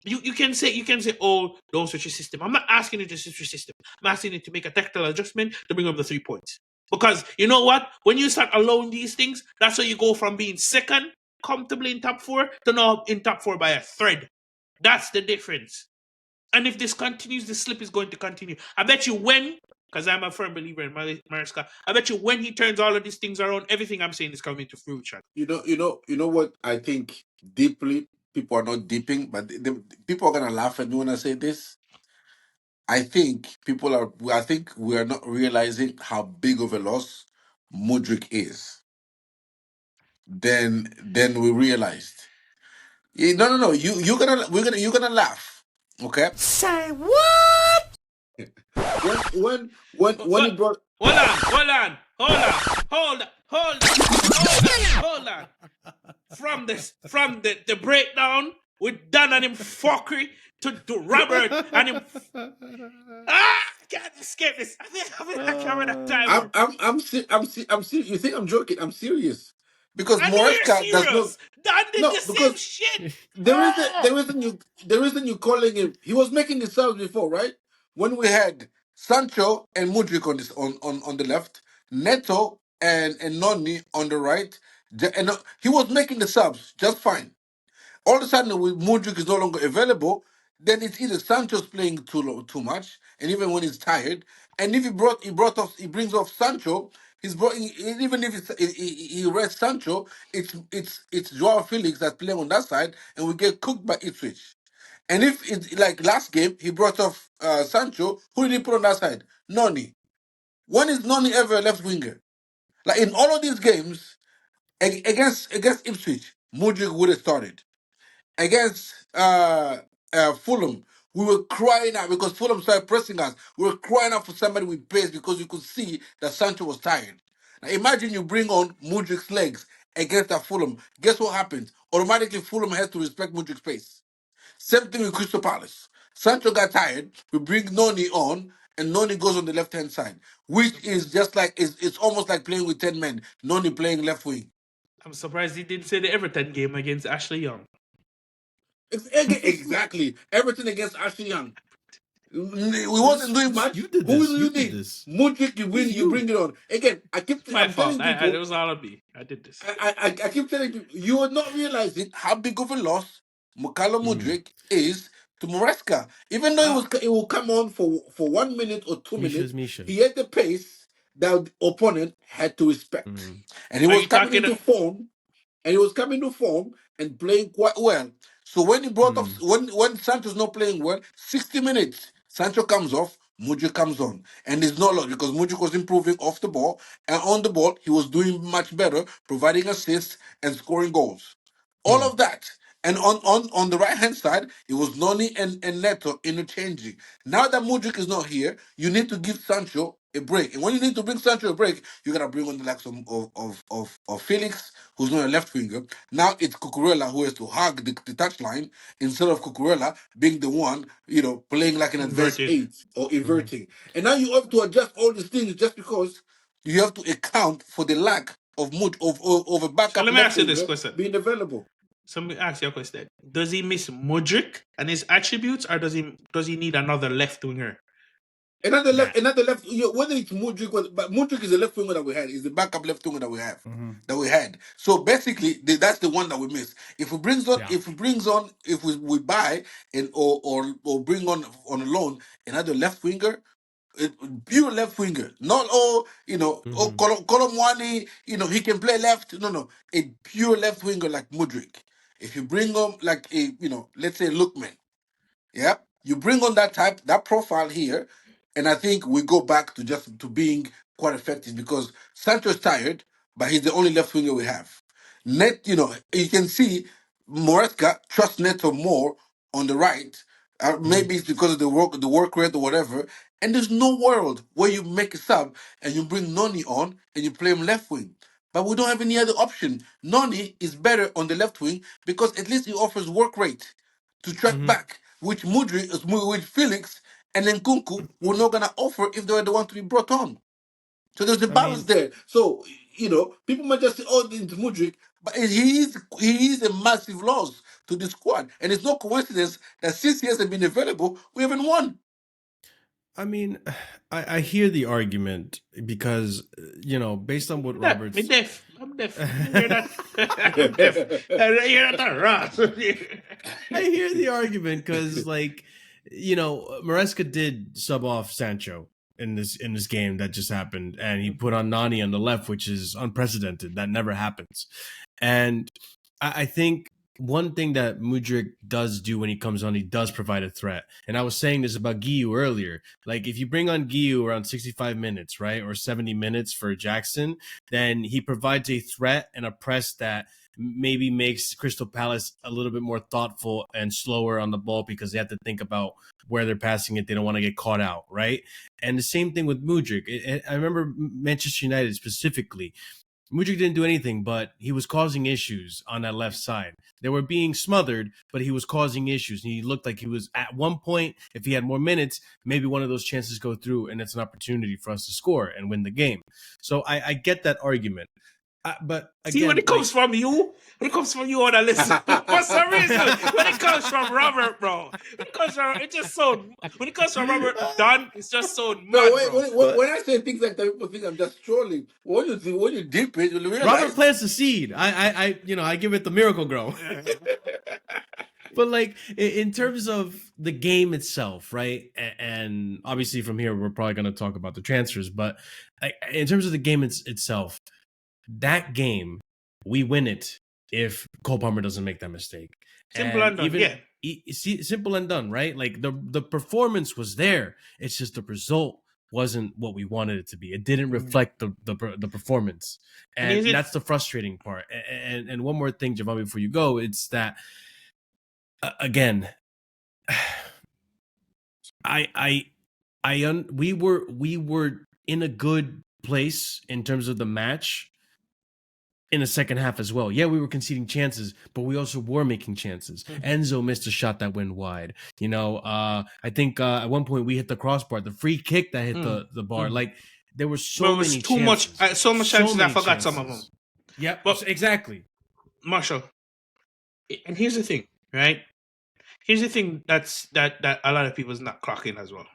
You can say, oh, don't switch your system. I'm not asking you to switch your system. I'm asking you to make a tactical adjustment to bring up the 3 points. Because you know what? When you start allowing these things, that's how you go from being second comfortably in top 4 to now in top 4 by a thread. That's the difference. And if this continues, the slip is going to continue. I bet you when, because I'm a firm believer in Mariska, I bet you when he turns all of these things around, everything I'm saying is coming to fruition. You know what I think deeply. People are not deeping, but people are gonna laugh at me when I say this. I think people are. I think we are not realizing how big of a loss Mudrik is. Then we realized. No. You're gonna laugh. Okay. Say what? When he brought. Hold on. From the breakdown with Dan and him fuckery to Robert and him. I can't escape this. I think I'm having a timer. I'm serious. You think I'm joking? I'm serious. Because I know you're Moresca does not. serious. Dan did No, the same because shit. there isn't you calling him. He was making his subs before, right? When we had Sancho and Mudrik on this on the left, Neto and Noni on the right, and he was making the subs just fine. All of a sudden, when Mudrik is no longer available, then it's either Sancho's playing too much, and even when he's tired, and if he brings off Sancho, even if he rests Sancho, it's Joao Felix that's playing on that side, and we get cooked by Ipswich. And if it's like last game, he brought off Sancho, who did he put on that side? Noni. When is Noni ever a left winger? Like in all of these games against Ipswich, Mudrik would have started against Fulham, we were crying out because Fulham started pressing us. We were crying out for somebody with pace because you could see that Sancho was tired. Now imagine you bring on Mudrik's legs against that Fulham. Guess what happens? Automatically, Fulham has to respect Mudrik's pace. Same thing with Crystal Palace. Sancho got tired. We bring Noni on, and Noni goes on the left hand side, which is just like it's almost like playing with 10 men. Noni playing left wing. I'm surprised he didn't say the Everton game against Ashley Young. Exactly. Everton against Ashley Young. We wasn't doing much. You did Who this. do You you did need? this. Mudrik, This is you bring it on. Again, My I'm fault. telling people, It was all on me. I did this. I keep telling people, you are not realizing how big of a loss Mukala Mudrik is to Moresca. Even though it will come on for 1 minute or 2 minutes, Misha's Misha. he had the pace that the opponent had to respect. And he Are was you coming talking? into form and playing quite well. So when he brought off, when Sancho's not playing well, 60 minutes, Sancho comes off, Mudrik comes on. And it's not lost because Mudrik was improving off the ball, and on the ball, he was doing much better, providing assists and scoring goals. All of that. And on the right hand side, it was Noni and Neto interchanging. Now that Mudrik is not here, you need to give Sancho a break. And when you need to bring Sancho a break, you gotta bring on the likes of Felix, who's not a left winger. Now it's Cucurella who has to hug the touchline instead of Cucurella being the one, playing like an advanced Inverted. eight or inverting. And now you have to adjust all these things just because you have to account for the lack of of a So backup let me left ask you this winger question. being available. So let me ask you a question. Does he miss Mudrik and his attributes, or does he need another left winger? Another left, whether it's Mudrik, but Mudrik is the left winger that we had. Is the backup left winger that we have, that we had. So basically, that's the one that we miss. If we if we buy and or bring on a loan another left winger, pure left winger, not Colomwani, he can play left. No, a pure left winger like Mudrik. If you bring him like let's say Lookman. Yeah, you bring on that profile here, and I think we go back to being quite effective because Sancho's tired, but he's the only left winger we have. You can see Moretka trusts Neto more on the right. Maybe it's because of the work rate or whatever. And there's no world where you make a sub and you bring Noni on and you play him left wing. But we don't have any other option. Noni is better on the left wing because at least he offers work rate to track back, which which Felix and then Kunku were not gonna offer if they were the one to be brought on. So there's a I balance mean, there. So people might just say, "Oh, it's Mudrik," but he is a massive loss to the squad, and it's no coincidence that since he hasn't been available, we haven't won. I mean, I hear the argument because based on what Robert's. I'm deaf. I'm deaf. You hear that? I'm deaf. I hear that, Ross. I hear the argument because, Maresca did sub off Sancho in this game that just happened, and he put on Nani on the left, which is unprecedented. That never happens. And I think one thing that Mudryk does do when he comes on, he does provide a threat. And I was saying this about Guiu earlier. Like, if you bring on Guiu around 65 minutes, right, or 70 minutes for Jackson, then he provides a threat and a press that maybe makes Crystal Palace a little bit more thoughtful and slower on the ball because they have to think about where they're passing it. They don't want to get caught out, right? And the same thing with Mudryk. I remember Manchester United specifically. Mudryk didn't do anything, but he was causing issues on that left side. They were being smothered, but he was causing issues. And he looked like he was, at one point, if he had more minutes, maybe one of those chances go through, and it's an opportunity for us to score and win the game. So I get that argument. But again, see, when it comes from you, on a list, for some reason, when it comes from Robert, bro, when it comes from Robert Dunn, it's just so mad, No, bro. when I say things like that, people think I'm just trolling. When you deep it, you realize. Robert plants the seed. I give it the miracle grow. But in terms of the game itself, right? And obviously from here, we're probably going to talk about the transfers. But in terms of the game itself, that game, we win it if Cole Palmer doesn't make that mistake. Simple and done, simple and done, right? Like the performance was there. It's just the result wasn't what we wanted it to be. It didn't reflect the performance, and that's the frustrating part. And one more thing, Javon, before you go, it's that again, we were in a good place in terms of the match in the second half as well. Yeah, we were conceding chances, but we also were making chances. Enzo missed a shot that went wide. I think at one point we hit the crossbar, the free kick that hit the bar. Like, there were so many chances. So much chances I forgot some of them. Yeah, well, exactly. Marshall, and here's the thing, right? Here's the thing that a lot of people's not clocking as well.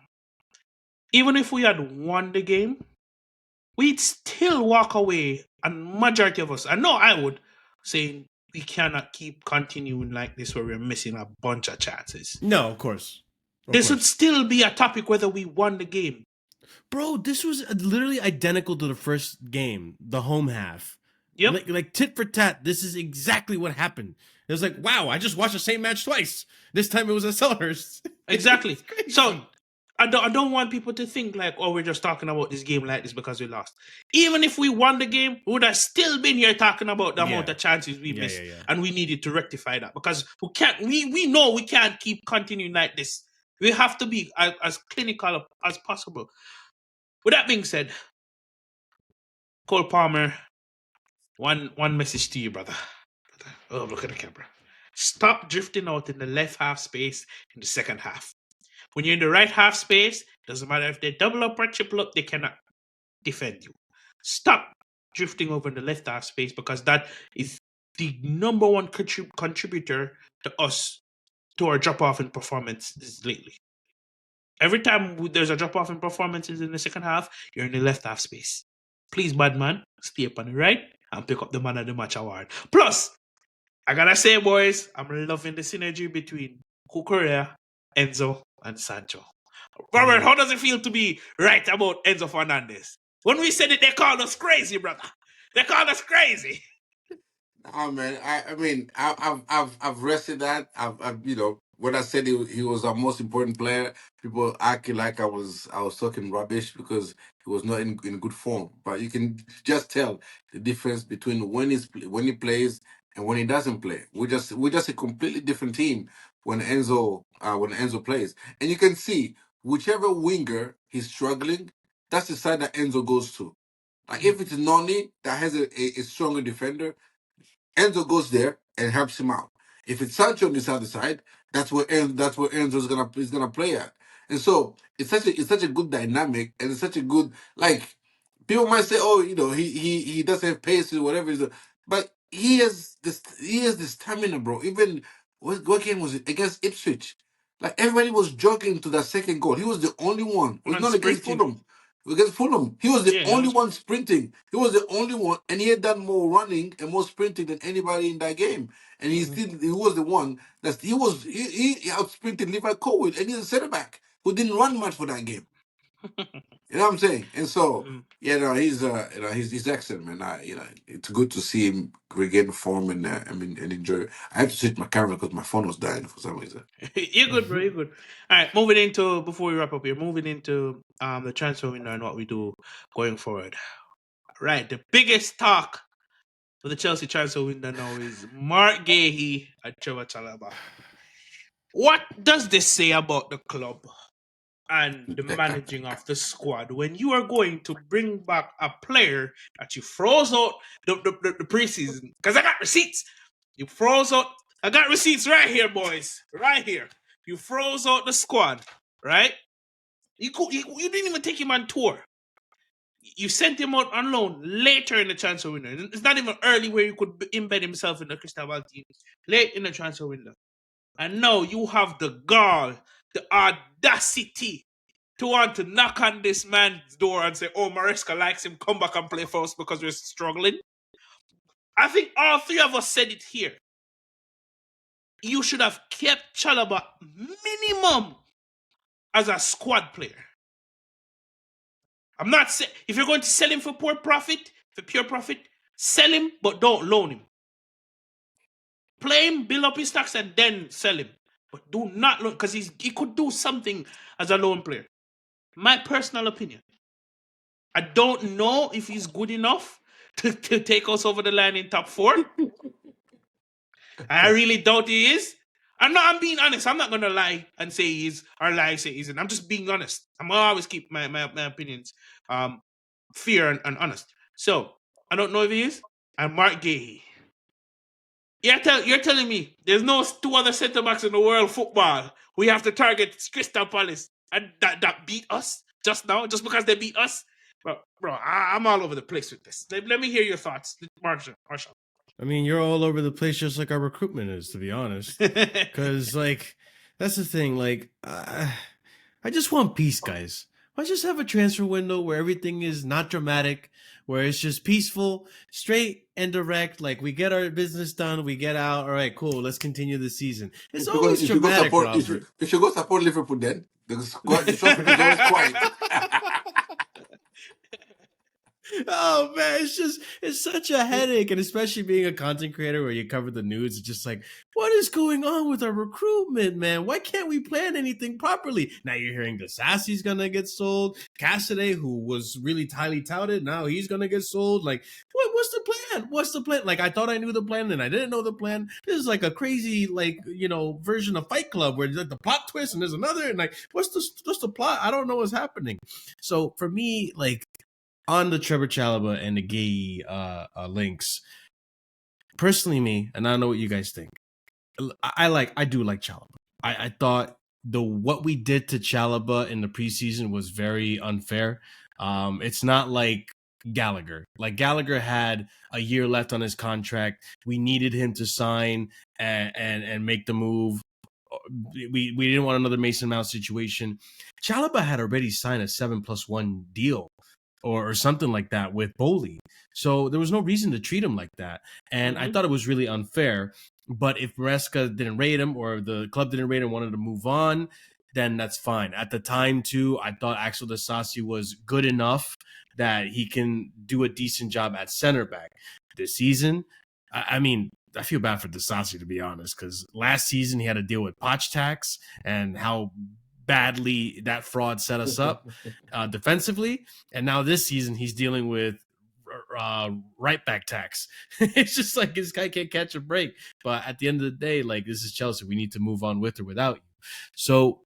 Even if we had won the game, we'd still walk away, and majority of us, I know I would, saying we cannot keep continuing like this where we're missing a bunch of chances. No, of course. This would still be a topic whether we won the game. Bro, this was literally identical to the first game, the home half. Yep. Like tit for tat, this is exactly what happened. It was like, wow, I just watched the same match twice. This time it was at Selhurst. Exactly. So I don't want people to think like, oh, we're just talking about this game like this because we lost. Even if we won the game, we would have still been here talking about the amount of chances we missed, and we needed to rectify that because we can't. We know we can't keep continuing like this. We have to be as clinical as possible. With that being said, Cole Palmer, one message to you, brother. Oh, look at the camera. Stop drifting out in the left half space in the second half. When you're in the right half space, doesn't matter if they double up or triple up, they cannot defend you. Stop drifting over in the left half space because that is the number one contributor to us, to our drop off in performances lately. Every time there's a drop off in performances in the second half, you're in the left half space. Please, bad man, stay up on the right and pick up the man of the match award. Plus, I gotta say, boys, I'm loving the synergy between Kukurea, Enzo, and Sancho. Robert, how does it feel to be right about Enzo Fernandez? When we said it, they called us crazy, brother. They called us crazy. Oh man, I mean, I've rested that. I've when I said he was our most important player, people acting like I was talking rubbish because he was not in good form. But you can just tell the difference between when he plays and when he doesn't play. We're just a completely different team when Enzo plays, and you can see whichever winger he's struggling, that's the side that Enzo goes to. Like if it's Noni that has a stronger defender, Enzo goes there and helps him out. If it's Sancho on this other side, that's where Enzo's gonna play at. And so it's such a good dynamic, and it's such a good, like, people might say, oh, he doesn't have pace or whatever, but he has this stamina, bro. Even what game was it against Ipswich? Like everybody was jogging to that second goal. He was the only one. It was not against Fulham. Against Fulham, he was the only one sprinting. He was the only one, and he had done more running and more sprinting than anybody in that game. And he was the one he out sprinted Levi Colwill, and he's a centre back who didn't run much for that game. You know what I'm saying? And so, he's excellent, man. It's good to see him regain form and enjoy. I have to switch my camera because my phone was dying for some reason. You're good, bro. You're good. All right, moving into, before we wrap up here, moving into the transfer window and what we do going forward. Right, the biggest talk for the Chelsea transfer window now is Mark Gahey and Trevor Chalobah. What does this say about the club and the managing of the squad when you are going to bring back a player that you froze out the preseason? Because I got receipts. You froze out. I got receipts right here, boys. Right here. You froze out the squad, right? You didn't even take him on tour. You sent him out on loan later in the transfer window. It's not even early where you could embed himself in the Cristobal team. Late in the transfer window. And now you have the gall, the audacity to want to knock on this man's door and say, oh, Maresca likes him, come back and play for us because we're struggling. I think all three of us said it here. You should have kept Chalobah minimum as a squad player. I'm not saying, if you're going to sell him for pure profit, sell him, but don't loan him. Play him, build up his stocks, and then sell him. But do not loan, because he could do something as a loan player. My personal opinion. I don't know if he's good enough to take us over the line in top 4. I really doubt he is. I'm being honest. I'm not going to lie and say he is, or lie and say he isn't. I'm just being honest. I'm going to always keep my opinions fair and honest. So, I don't know if he is. And Mark Gahey. You're telling me there's no 2 other centre-backs in the world football we have to target Crystal Palace and that beat us just now, just because they beat us? Bro, I'm all over the place with this. Let me hear your thoughts, Marshall. I mean, you're all over the place just like our recruitment is, to be honest. Because, that's the thing. I just want peace, guys. Let's just have a transfer window where everything is not dramatic, where it's just peaceful, straight and direct. Like, we get our business done, we get out. All right, cool. Let's continue the season. It's always dramatic, Robert. You should go support Liverpool then. The squad is always quiet. Oh man, it's such a headache, and especially being a content creator where you cover the news, it's just like, what is going on with our recruitment, man? Why can't we plan anything properly? Now you're hearing the Sassy's gonna get sold, Cassidy, who was really highly touted, now he's gonna get sold. Like, what's the plan? What's the plan? Like, I thought I knew the plan, and I didn't know the plan. This is like a crazy, like, version of Fight Club where there's like the plot twist and there's another, and like, what's the plot? I don't know what's happening. So for me, like, on the Trevor Chalobah and the Gay links, personally, me, and I don't know what you guys think. I do like Chalobah. I thought what we did to Chalobah in the preseason was very unfair. It's not like Gallagher. Like, Gallagher had a year left on his contract. We needed him to sign and make the move. We didn't want another Mason Mount situation. Chalobah had already signed a 7+1 deal or something like that with Bowley. So there was no reason to treat him like that. And I thought it was really unfair. But if Maresca didn't rate him or the club didn't rate him, wanted to move on, then that's fine. At the time, too, I thought Axel Disasi was good enough that he can do a decent job at center back. This season, I mean, I feel bad for Disasi, to be honest, because last season he had to deal with Poch tax and how badly that fraud set us up defensively. And now this season he's dealing with right back tax. It's just like this guy can't catch a break. But at the end of the day, like, this is Chelsea. We need to move on with or without you. So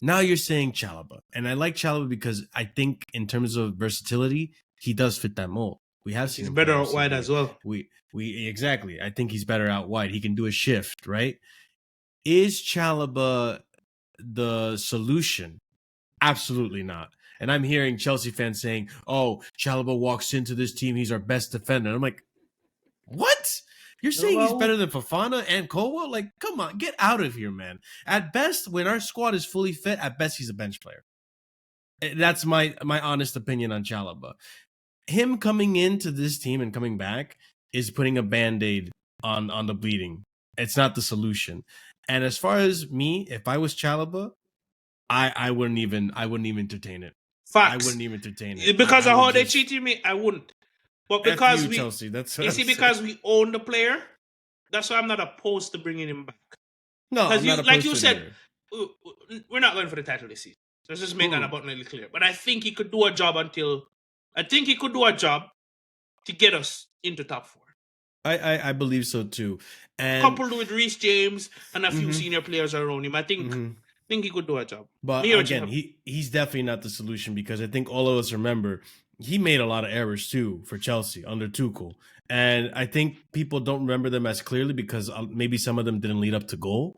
now you're saying Chalobah. And I like Chalobah because I think in terms of versatility, he does fit that mold. We have seen he's him better play out wide as well. We exactly. I think he's better out wide. He can do a shift, right? Is Chalobah the solution? Absolutely not. And I'm hearing Chelsea fans saying, "Oh, Chalobah walks into this team, he's our best defender." And I'm like, what? You're saying he's better than Fofana and Colwell? Like, come on, get out of here, man. At best, when our squad is fully fit, at best he's a bench player. That's my honest opinion on Chalobah. Him coming into this team and coming back is putting a Band-Aid on the bleeding. It's not the solution. And as far as me, if I was Chalobah, I wouldn't even entertain it. Facts. I wouldn't even entertain it. Because of how they treated me, I wouldn't. But because we Chelsea, that's what you I'm see, saying. because we own the player, that's why I'm not opposed to bringing him back. No, I'm not like opposed you to said, it we're not going for the title this season. Let's just make that abundantly clear. But I think he could do a job to get us into top 4. I believe so too. And coupled with Reece James and a few senior players around him, I think he could do a job. But again, he's definitely not the solution, because I think all of us remember he made a lot of errors too for Chelsea under Tuchel. And I think people don't remember them as clearly because maybe some of them didn't lead up to goal,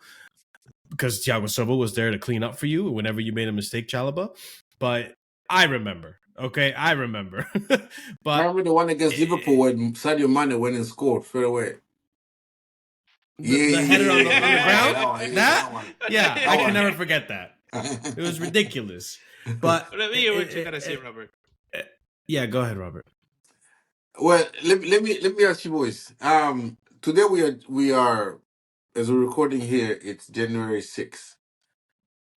because Thiago Silva was there to clean up for you whenever you made a mistake, Chalobah. But I remember. Okay, I remember. But I remember the one against Liverpool when Sadio Mane went and scored straight away. The header on the ground? That I can never forget that. It was ridiculous. But let me hear what you gotta say, Robert. Yeah, go ahead, Robert. Well, let me ask you boys. Today we are as we're recording here, it's January 6th.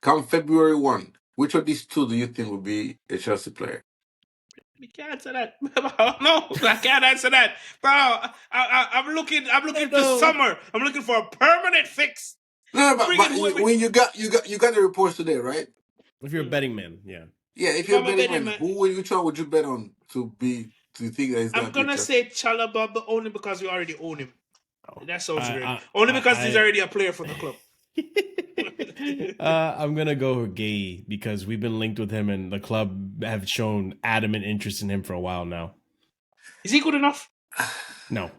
Come February 1, which of these two do you think will be a Chelsea player? We can't answer that. No, I can't answer that, bro. I'm looking to summer. I'm looking for a permanent fix. No, but when you got the reports today, right? If you're a betting man, yeah. Yeah, if you're a betting man, which one would you bet on to think that he's I'm gonna say Chalobah, but only because we already own him. That sounds great. Only because he's already a player for the club. I'm gonna go with Gay because we've been linked with him, and the club have shown adamant interest in him for a while now. Is he good enough? No.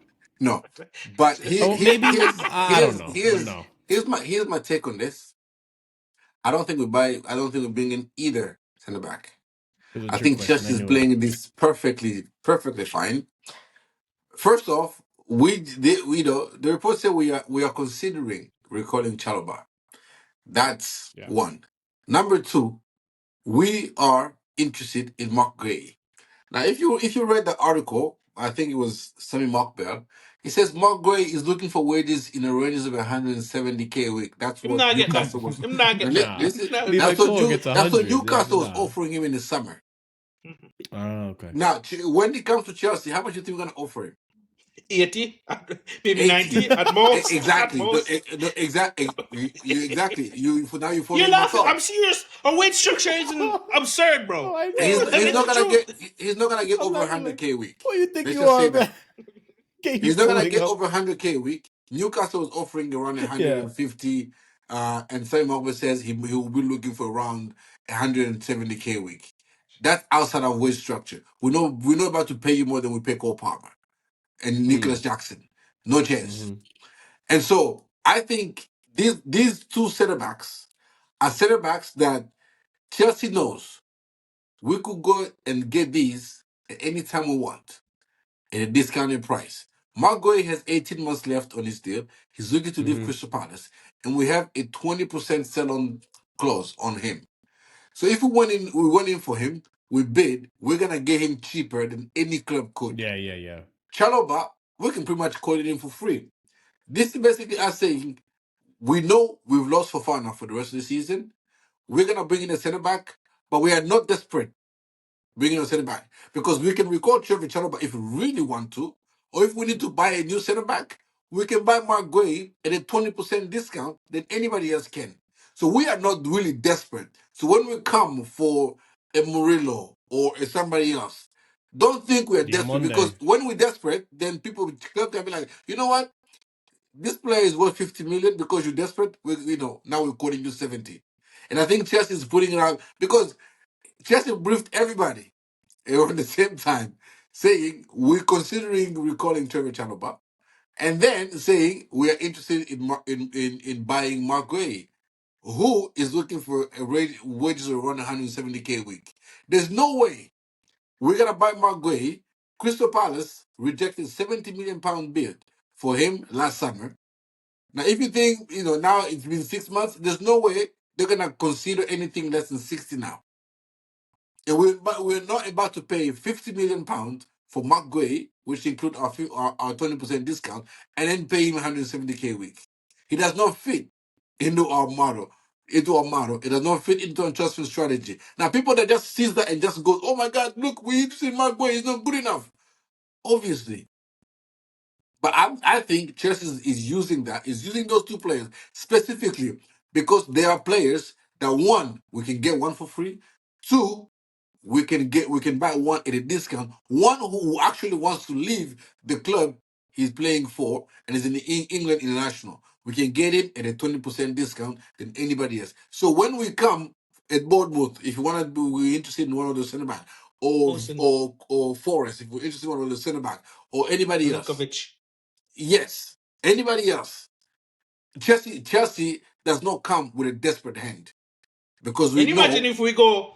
But maybe I don't know. Here's my take on this. I don't think we bring in either centre back. I think Chelsea is playing this perfectly fine. First off, the report said we are considering recalling Chalobah. That's one. Number two, we are interested in Mark Gray. Now, if you read the article, I think it was Sammy Mockbell. He says Mark Gray is looking for wages in a range of 170k a week. That's what Newcastle was. That's what Newcastle was offering him in the summer. Oh, okay. Now, when it comes to Chelsea, how much do you think we're gonna offer him? 80, maybe 80. 90 at most. At Exactly. most. Exactly. Exactly. Now you're You're following my laughing. thought. I'm serious. Our wage structure is absurd, bro. Oh, I He's, know. And he's it's not the gonna truth. get he's not gonna get I'm over laughing like, 100K a week. what do you think Let's you just say are, that. man? Keep He's not gonna pulling get up. over 100K a week. Newcastle is offering around Yeah. 150, and Sam Ogba says he will be looking for around 170K a week. That's outside of wage structure. We're not about to pay you more than we pay Cole Palmer and Nicholas Jackson. No chance. Mm-hmm. And so I think these two centre backs are centre backs that Chelsea knows we could go and get these at any time we want at a discounted price. Margot has 18 months left on his deal. He's looking to leave Mm-hmm. Crystal Palace, and we have a 20% sell-on clause on him. So if we went in for him, we bid, we're gonna get him cheaper than any club could. Yeah. Chaloba, we can pretty much call it in for free. This is basically us saying we know we've lost Fofana for the rest of the season. We're gonna bring in a centre back, but we are not desperate bringing a centre back because we can recall Trevor Chalobah if we really want to, or if we need to buy a new centre back, we can buy Mark Guay at a 20% discount than anybody else can. So we are not really desperate. So when we come for a Murillo or a somebody else, don't think we are desperate because Diamonde. when we're desperate, then people can be like, you know what? This player is worth 50 million because you're desperate. Now we're quoting you 70. And I think Chelsea is putting it out because Chelsea briefed everybody around the same time, saying we're considering recalling Trevor Chalobah, and then saying we are interested in buying Mark Gray, who is looking for wages of around 170K a week. There's no way we're gonna buy Mark Gray. Crystal Palace rejected £70 million bid for him last summer. Now, if you think now it's been 6 months, there's no way they're gonna consider anything less than 60 now. And we're not about to pay £50 million for Mark Gray, which include our 20% discount, and then pay him 170K a week. He does not fit into our model. It does not fit into our transfer strategy. Now, people that just sees that and just goes, "Oh my God, look, we need to see Mark Gray. He's not good enough." Obviously, but I think Chelsea is using those two players specifically because they are players that, one, we can get one for free. Two, we can buy one at a discount. One who actually wants to leave the club he's playing for and is in the England international. We can get him at a 20% discount than anybody else. So when we come at Bournemouth, if you want to be we're interested in one of the centre back, or Olsen, or Forest, if we're interested in one of the centre back, or anybody else, Lukovic. yes, anybody else. Chelsea does not come with a desperate hand because we Can you imagine know. if we go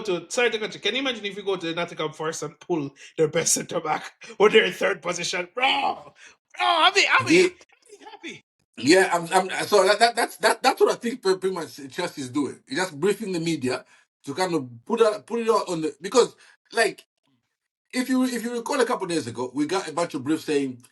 to sorry to cut you, can you imagine if we go to Nottingham Forest and pull their best centre back or their third position? Bro, happy. Yeah, so that's what I think pretty much Chelsea is doing. It's just briefing the media to kind of put it out on the because like if you recall a couple of days ago, we got a bunch of briefs saying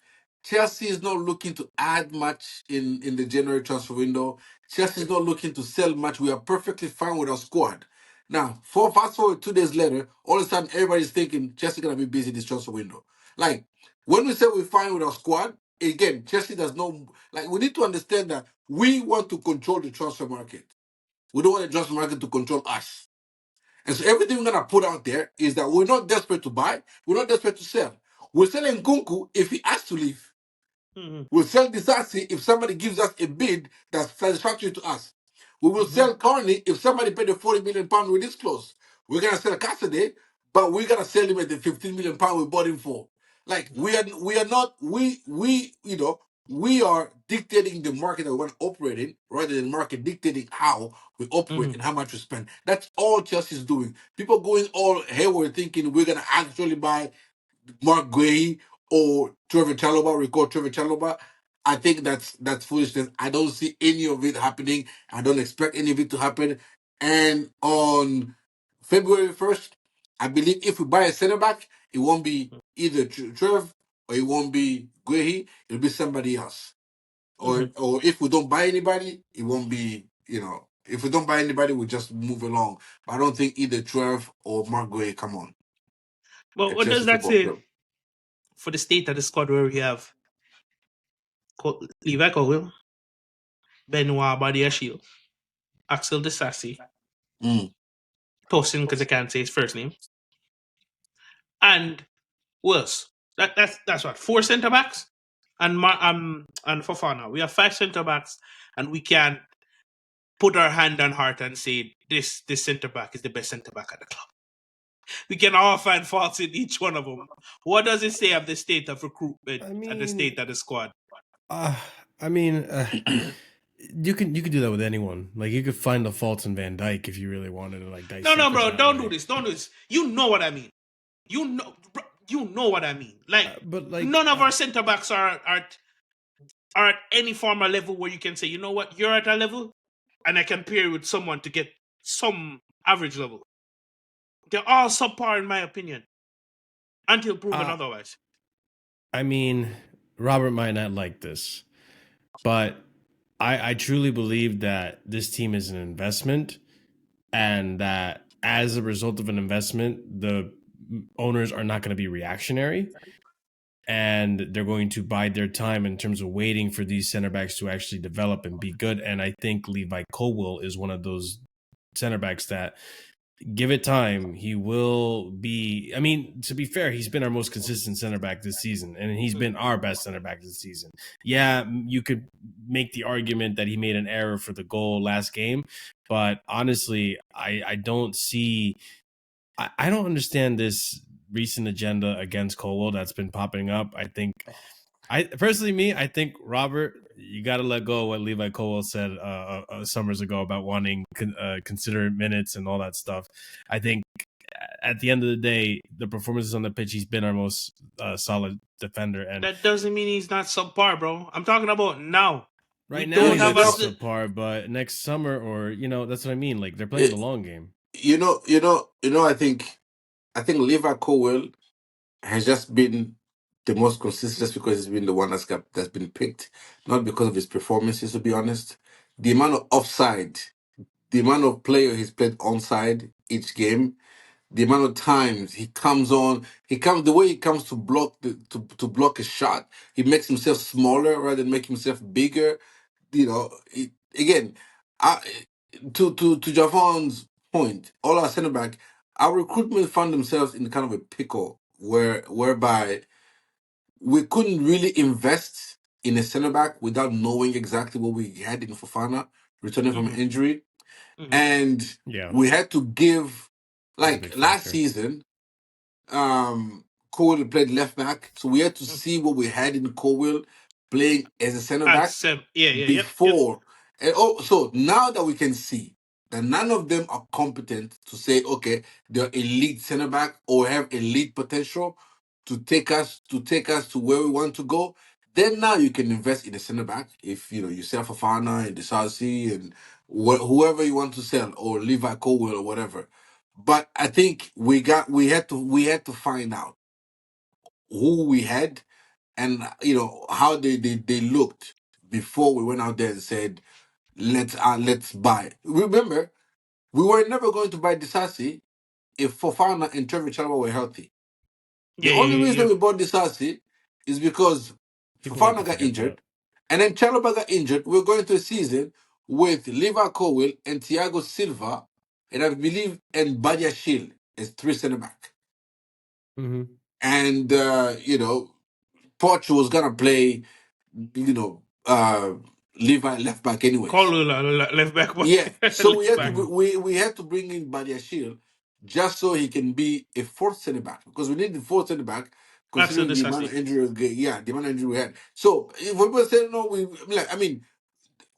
Chelsea is not looking to add much in the January transfer window. Chelsea is not looking to sell much. We are perfectly fine with our squad. Now, fast forward 2 days later, all of a sudden everybody's thinking Chelsea gonna be busy this transfer window. Like when we say we're fine with our squad, again, Chelsea does not like. We need to understand that we want to control the transfer market. We don't want the transfer market to control us. And so everything we're gonna put out there is that we're not desperate to buy, we're not desperate to sell. We're selling Kunku if he has to leave. Mm-hmm. We'll sell Disasi if somebody gives us a bid that's satisfactory to us. We will Mm-hmm. sell Carney if somebody paid the £40 million with this clause. We're gonna sell Cassidy, but we're gonna sell him at the £15 million we bought him for. Like we are not we are dictating the market that we want to operate in rather than market dictating how we operate Mm-hmm. and how much we spend. That's all Chelsea's doing. People going all hayward thinking we're gonna actually buy Mark Gray or Trevor Chalobah, record Trevor Chalobah. I think that's foolishness. I don't see any of it happening. I don't expect any of it to happen. And on February 1st, I believe if we buy a centre back, it won't be either Trev or it won't be Guehi. It'll be somebody else. Or Mm-hmm. if we don't buy anybody, it won't be If we don't buy anybody, we just move along. But I don't think either Trev or Mark Gray come on Well, at what does Chelsea that Football say Club. for the state of the squad where we have Levi Colwill, Benoit Badiashile, Axel Disasi, Mm. Tosin because I can't say his first name, and Wills. That's what, 4 centre backs, and Fofana. We have 5 centre backs, and we can put our hand on heart and say this centre back is the best centre back at the club. We can all find faults in each one of them. What does it say of the state of recruitment I and the mean, state of the squad? uh, I mean, uh, you could do that with anyone. Like you could find the faults in Van Dyke if you really wanted to like No, dissect no, it bro, that don't do way. this. Don't do this. You know what I mean. You know, bro, you know what I mean. Like But like, none of our centre backs are at any formal level where you can say, you know what, you're at a level, and I can pair you with someone to get some average level. They're all subpar in my opinion, until proven uh, otherwise. I mean, Robert might not like this, but I truly believe that this team is an investment, and that as a result of an investment, the owners are not going to be reactionary, and they're going to bide their time in terms of waiting for these center backs to actually develop and be good. And I think Levi Colwill is one of those center backs that, give it time, he will be. I mean, to be fair, he's been our most consistent center back this season, and he's been our best center back this season. Yeah, you could make the argument that he made an error for the goal last game, but honestly, I don't see. I don't understand this recent agenda against Colwell that's been popping up. I personally, I think Robert, you got to let go of what Levi Colwell said summers ago about wanting considerate minutes and all that stuff. I think at the end of the day, the performances on the pitch, he's been our most solid defender, and That doesn't mean he's not subpar, bro. I'm talking about now. We right now don't he's have not us. subpar. But next summer, or that's what I mean. Like they're playing the long game. I think Levi Cowell has just been the most consistent just because he's been the one that's been picked, not because of his performances. To be honest, the amount of offside, the amount of player he's played onside each game, the amount of times he comes on, the way he comes to block to block a shot, he makes himself smaller rather than make himself bigger. Again, I, to Javon's point, all our center back, our recruitment found themselves in kind of a pickle whereby we couldn't really invest in a center back without knowing exactly what we had in Fofana returning from an Mm-hmm, injury, mm-hmm. and Yeah, we had to give, that's a like big last factor. season. Cole played left back, so we had to see what we had in Cole playing as a center At back seven, yeah, yep. before. And so now that we can see that none of them are competent to say, okay, they're elite center back or have elite potential to take us to where we want to go, then now you can invest in a center back. If you sell Fafana and Desasi and whoever you want to sell, or Levi Cowell or whatever. But I think we had to find out who we had, and how they looked before we went out there and said, let's buy. Remember, we were never going to buy Disasi if Fofana and Trevor Chalobah were healthy. The Yeah, yeah, only yeah, reason yeah. we bought Disasi is because People like to Fofana got forget that. injured, and then Chalobah got injured. We're going to a season with Levi Cowell and Thiago Silva, and I believe and Badia Shield as three center back. Mm-hmm. And Poch was gonna play, Levi left back anyways. Call left back, Yeah, so we left had to back. we had to bring in Badia Shield just so he can be a fourth center back, because we need the fourth center back Axel considering the amount Disasi. of injury. Yeah, the amount of injury we had. So if we were saying no,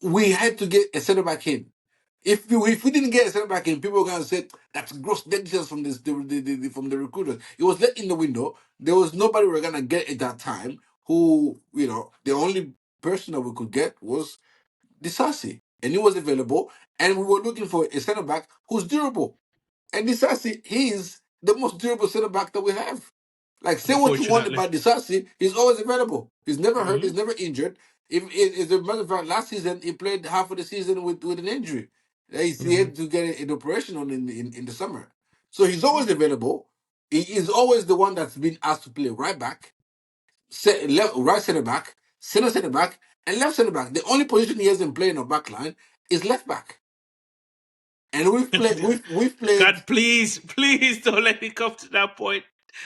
we had to get a center back in. If we didn't get a center back in, people were gonna say that's gross negligence from from the recruiters. It was let in the window. There was nobody we were gonna get at that time. Who the only person that we could get was Disasi, and he was available, and we were looking for a center back who's durable. And Disasi, he's the most durable center back that we have. Like, say what you want Unfortunately. about Disasi, he's always available. He's never hurt. Mm-hmm. He's never injured. If as a matter of fact, last season he played half of the season with an injury, He had to get an operation on in the summer. So he's always available. He is always the one that's been asked to play right back, right center back, center back, and left center back. The only position he hasn't played in our back line is left back. And we've played. God, please don't let it come to that point.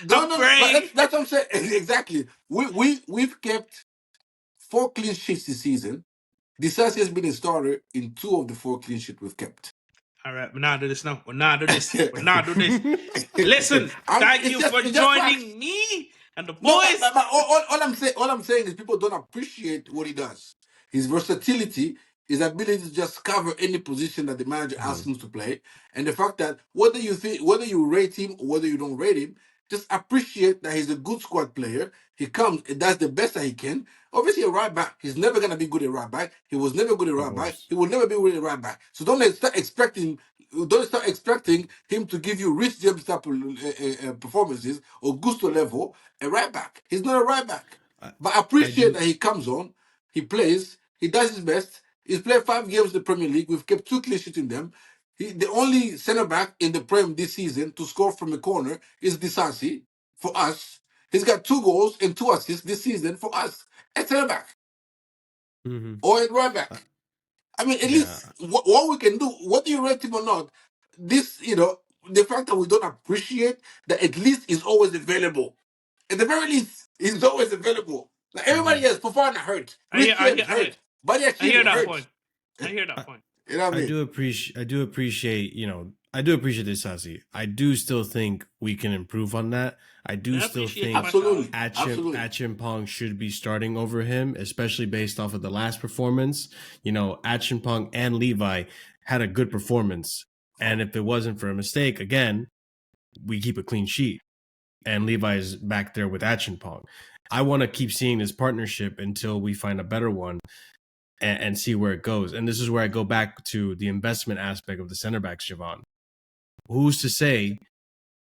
No, I'm no, no. But praying. that's what I'm saying. Exactly. We've kept 4 clean sheets this season. Disasi has been a starter in 2 of the 4 clean sheets we've kept. All right, we're not do this now. We're not do this. Listen, thank you for it's just facts. joining me and the No, boys. but all I'm saying is people don't appreciate what he does. His versatility, his ability to just cover any position that the manager asks him to play, and the fact that whether you rate him or whether you don't rate him, just appreciate that he's a good squad player. He comes and does the best that he can. Obviously, a right back, he's never gonna be good at right back. He was never good at Of right back. course. He will never be good at right back. So don't start expecting him to give you Rich James type of, performances or Gusto level a right back. He's not a right back. But appreciate do. that he comes on, he plays, he does his best. He's played 5 games in the Premier League. We've kept 2 clean sheets in them. The only centre back in the Prem this season to score from a corner is Disasi for us. He's got 2 goals and 2 assists this season for us at centre back Mm-hmm. or at right back. I mean, at least what we can do, whether you rate him or not, this, the fact that we don't appreciate that at least he's always available. At the very least, he's always available. Like everybody else, Fofana hurt, Rich James hurt, I hear Badiashile that hurt. point. I hear that point. You know what I mean? I do appreciate, this, Sassy. I do still think we can improve on that. I do still think Absolutely. Achimpong should be starting over him, especially based off of the last performance. Achimpong and Levi had a good performance. And if it wasn't for a mistake, again, we keep a clean sheet. And Levi is back there with Achimpong. I want to keep seeing this partnership until we find a better one. And see where it goes. And this is where I go back to the investment aspect of the center backs, Javon. Who's to say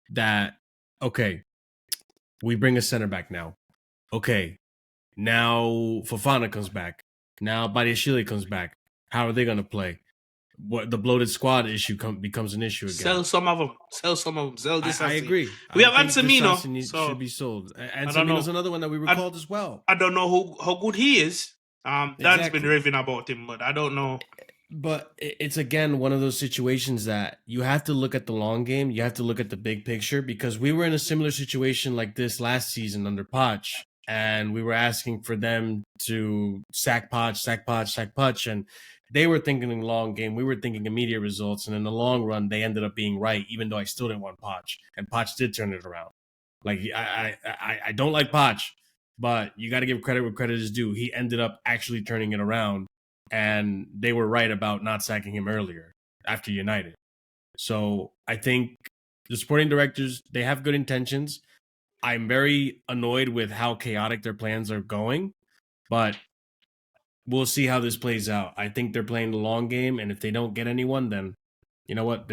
that, okay, we bring a center back now. Okay, now Fofana comes back. Now Badiashile comes back. How are they going to play? What the bloated squad issue becomes an issue again. Sell some of them. Sell this. I agree. We have Ansemino, so should be sold. Ansemino's another one that we recalled as well. I don't know how good he is. Dan's Exactly. been raving about him, but I don't know. But it's again one of those situations that you have to look at the long game. You have to look at the big picture, because we were in a similar situation like this last season under Poch, and we were asking for them to sack Poch, and they were thinking in long game. We were thinking immediate results, and in the long run, they ended up being right, even though I still didn't want Poch, and Poch did turn it around. Like I don't like Poch, but you got to give credit where credit is due. He ended up actually turning it around, and they were right about not sacking him earlier after United. So I think the sporting directors, they have good intentions. I'm very annoyed with how chaotic their plans are going, but we'll see how this plays out. I think they're playing the long game, and if they don't get anyone, then you know what?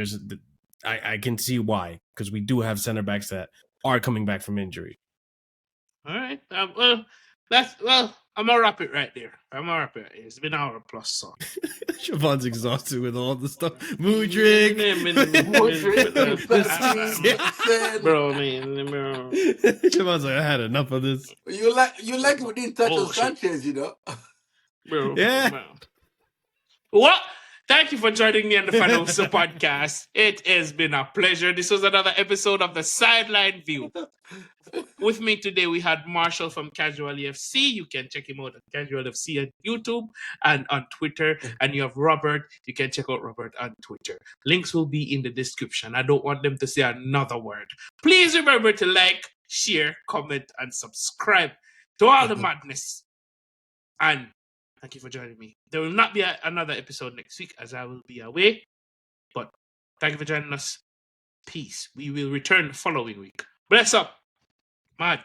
I can see why, because we do have center backs that are coming back from injury. All right. I'm gonna wrap it right there. It's been an hour plus, so. Javon's exhausted with all the stuff. Mudrik. Bro, man. Javon's like, I had enough of this. You like we didn't touch on Sanchez, Bro. Yeah. Bro. What? Thank you for joining me on the Fanosa podcast. It has been a pleasure. This was another episode of the Sideline View. With me today, we had Marshall from Casual FC. You can check him out at Casual FC on YouTube and on Twitter. And you have Robert. You can check out Robert on Twitter. Links will be in the description. I don't want them to say another word. Please remember to like, share, comment, and subscribe to all the madness. And thank you for joining me. There will not be another episode next week, as I will be away. But thank you for joining us. Peace. We will return the following week. Bless up. Mad.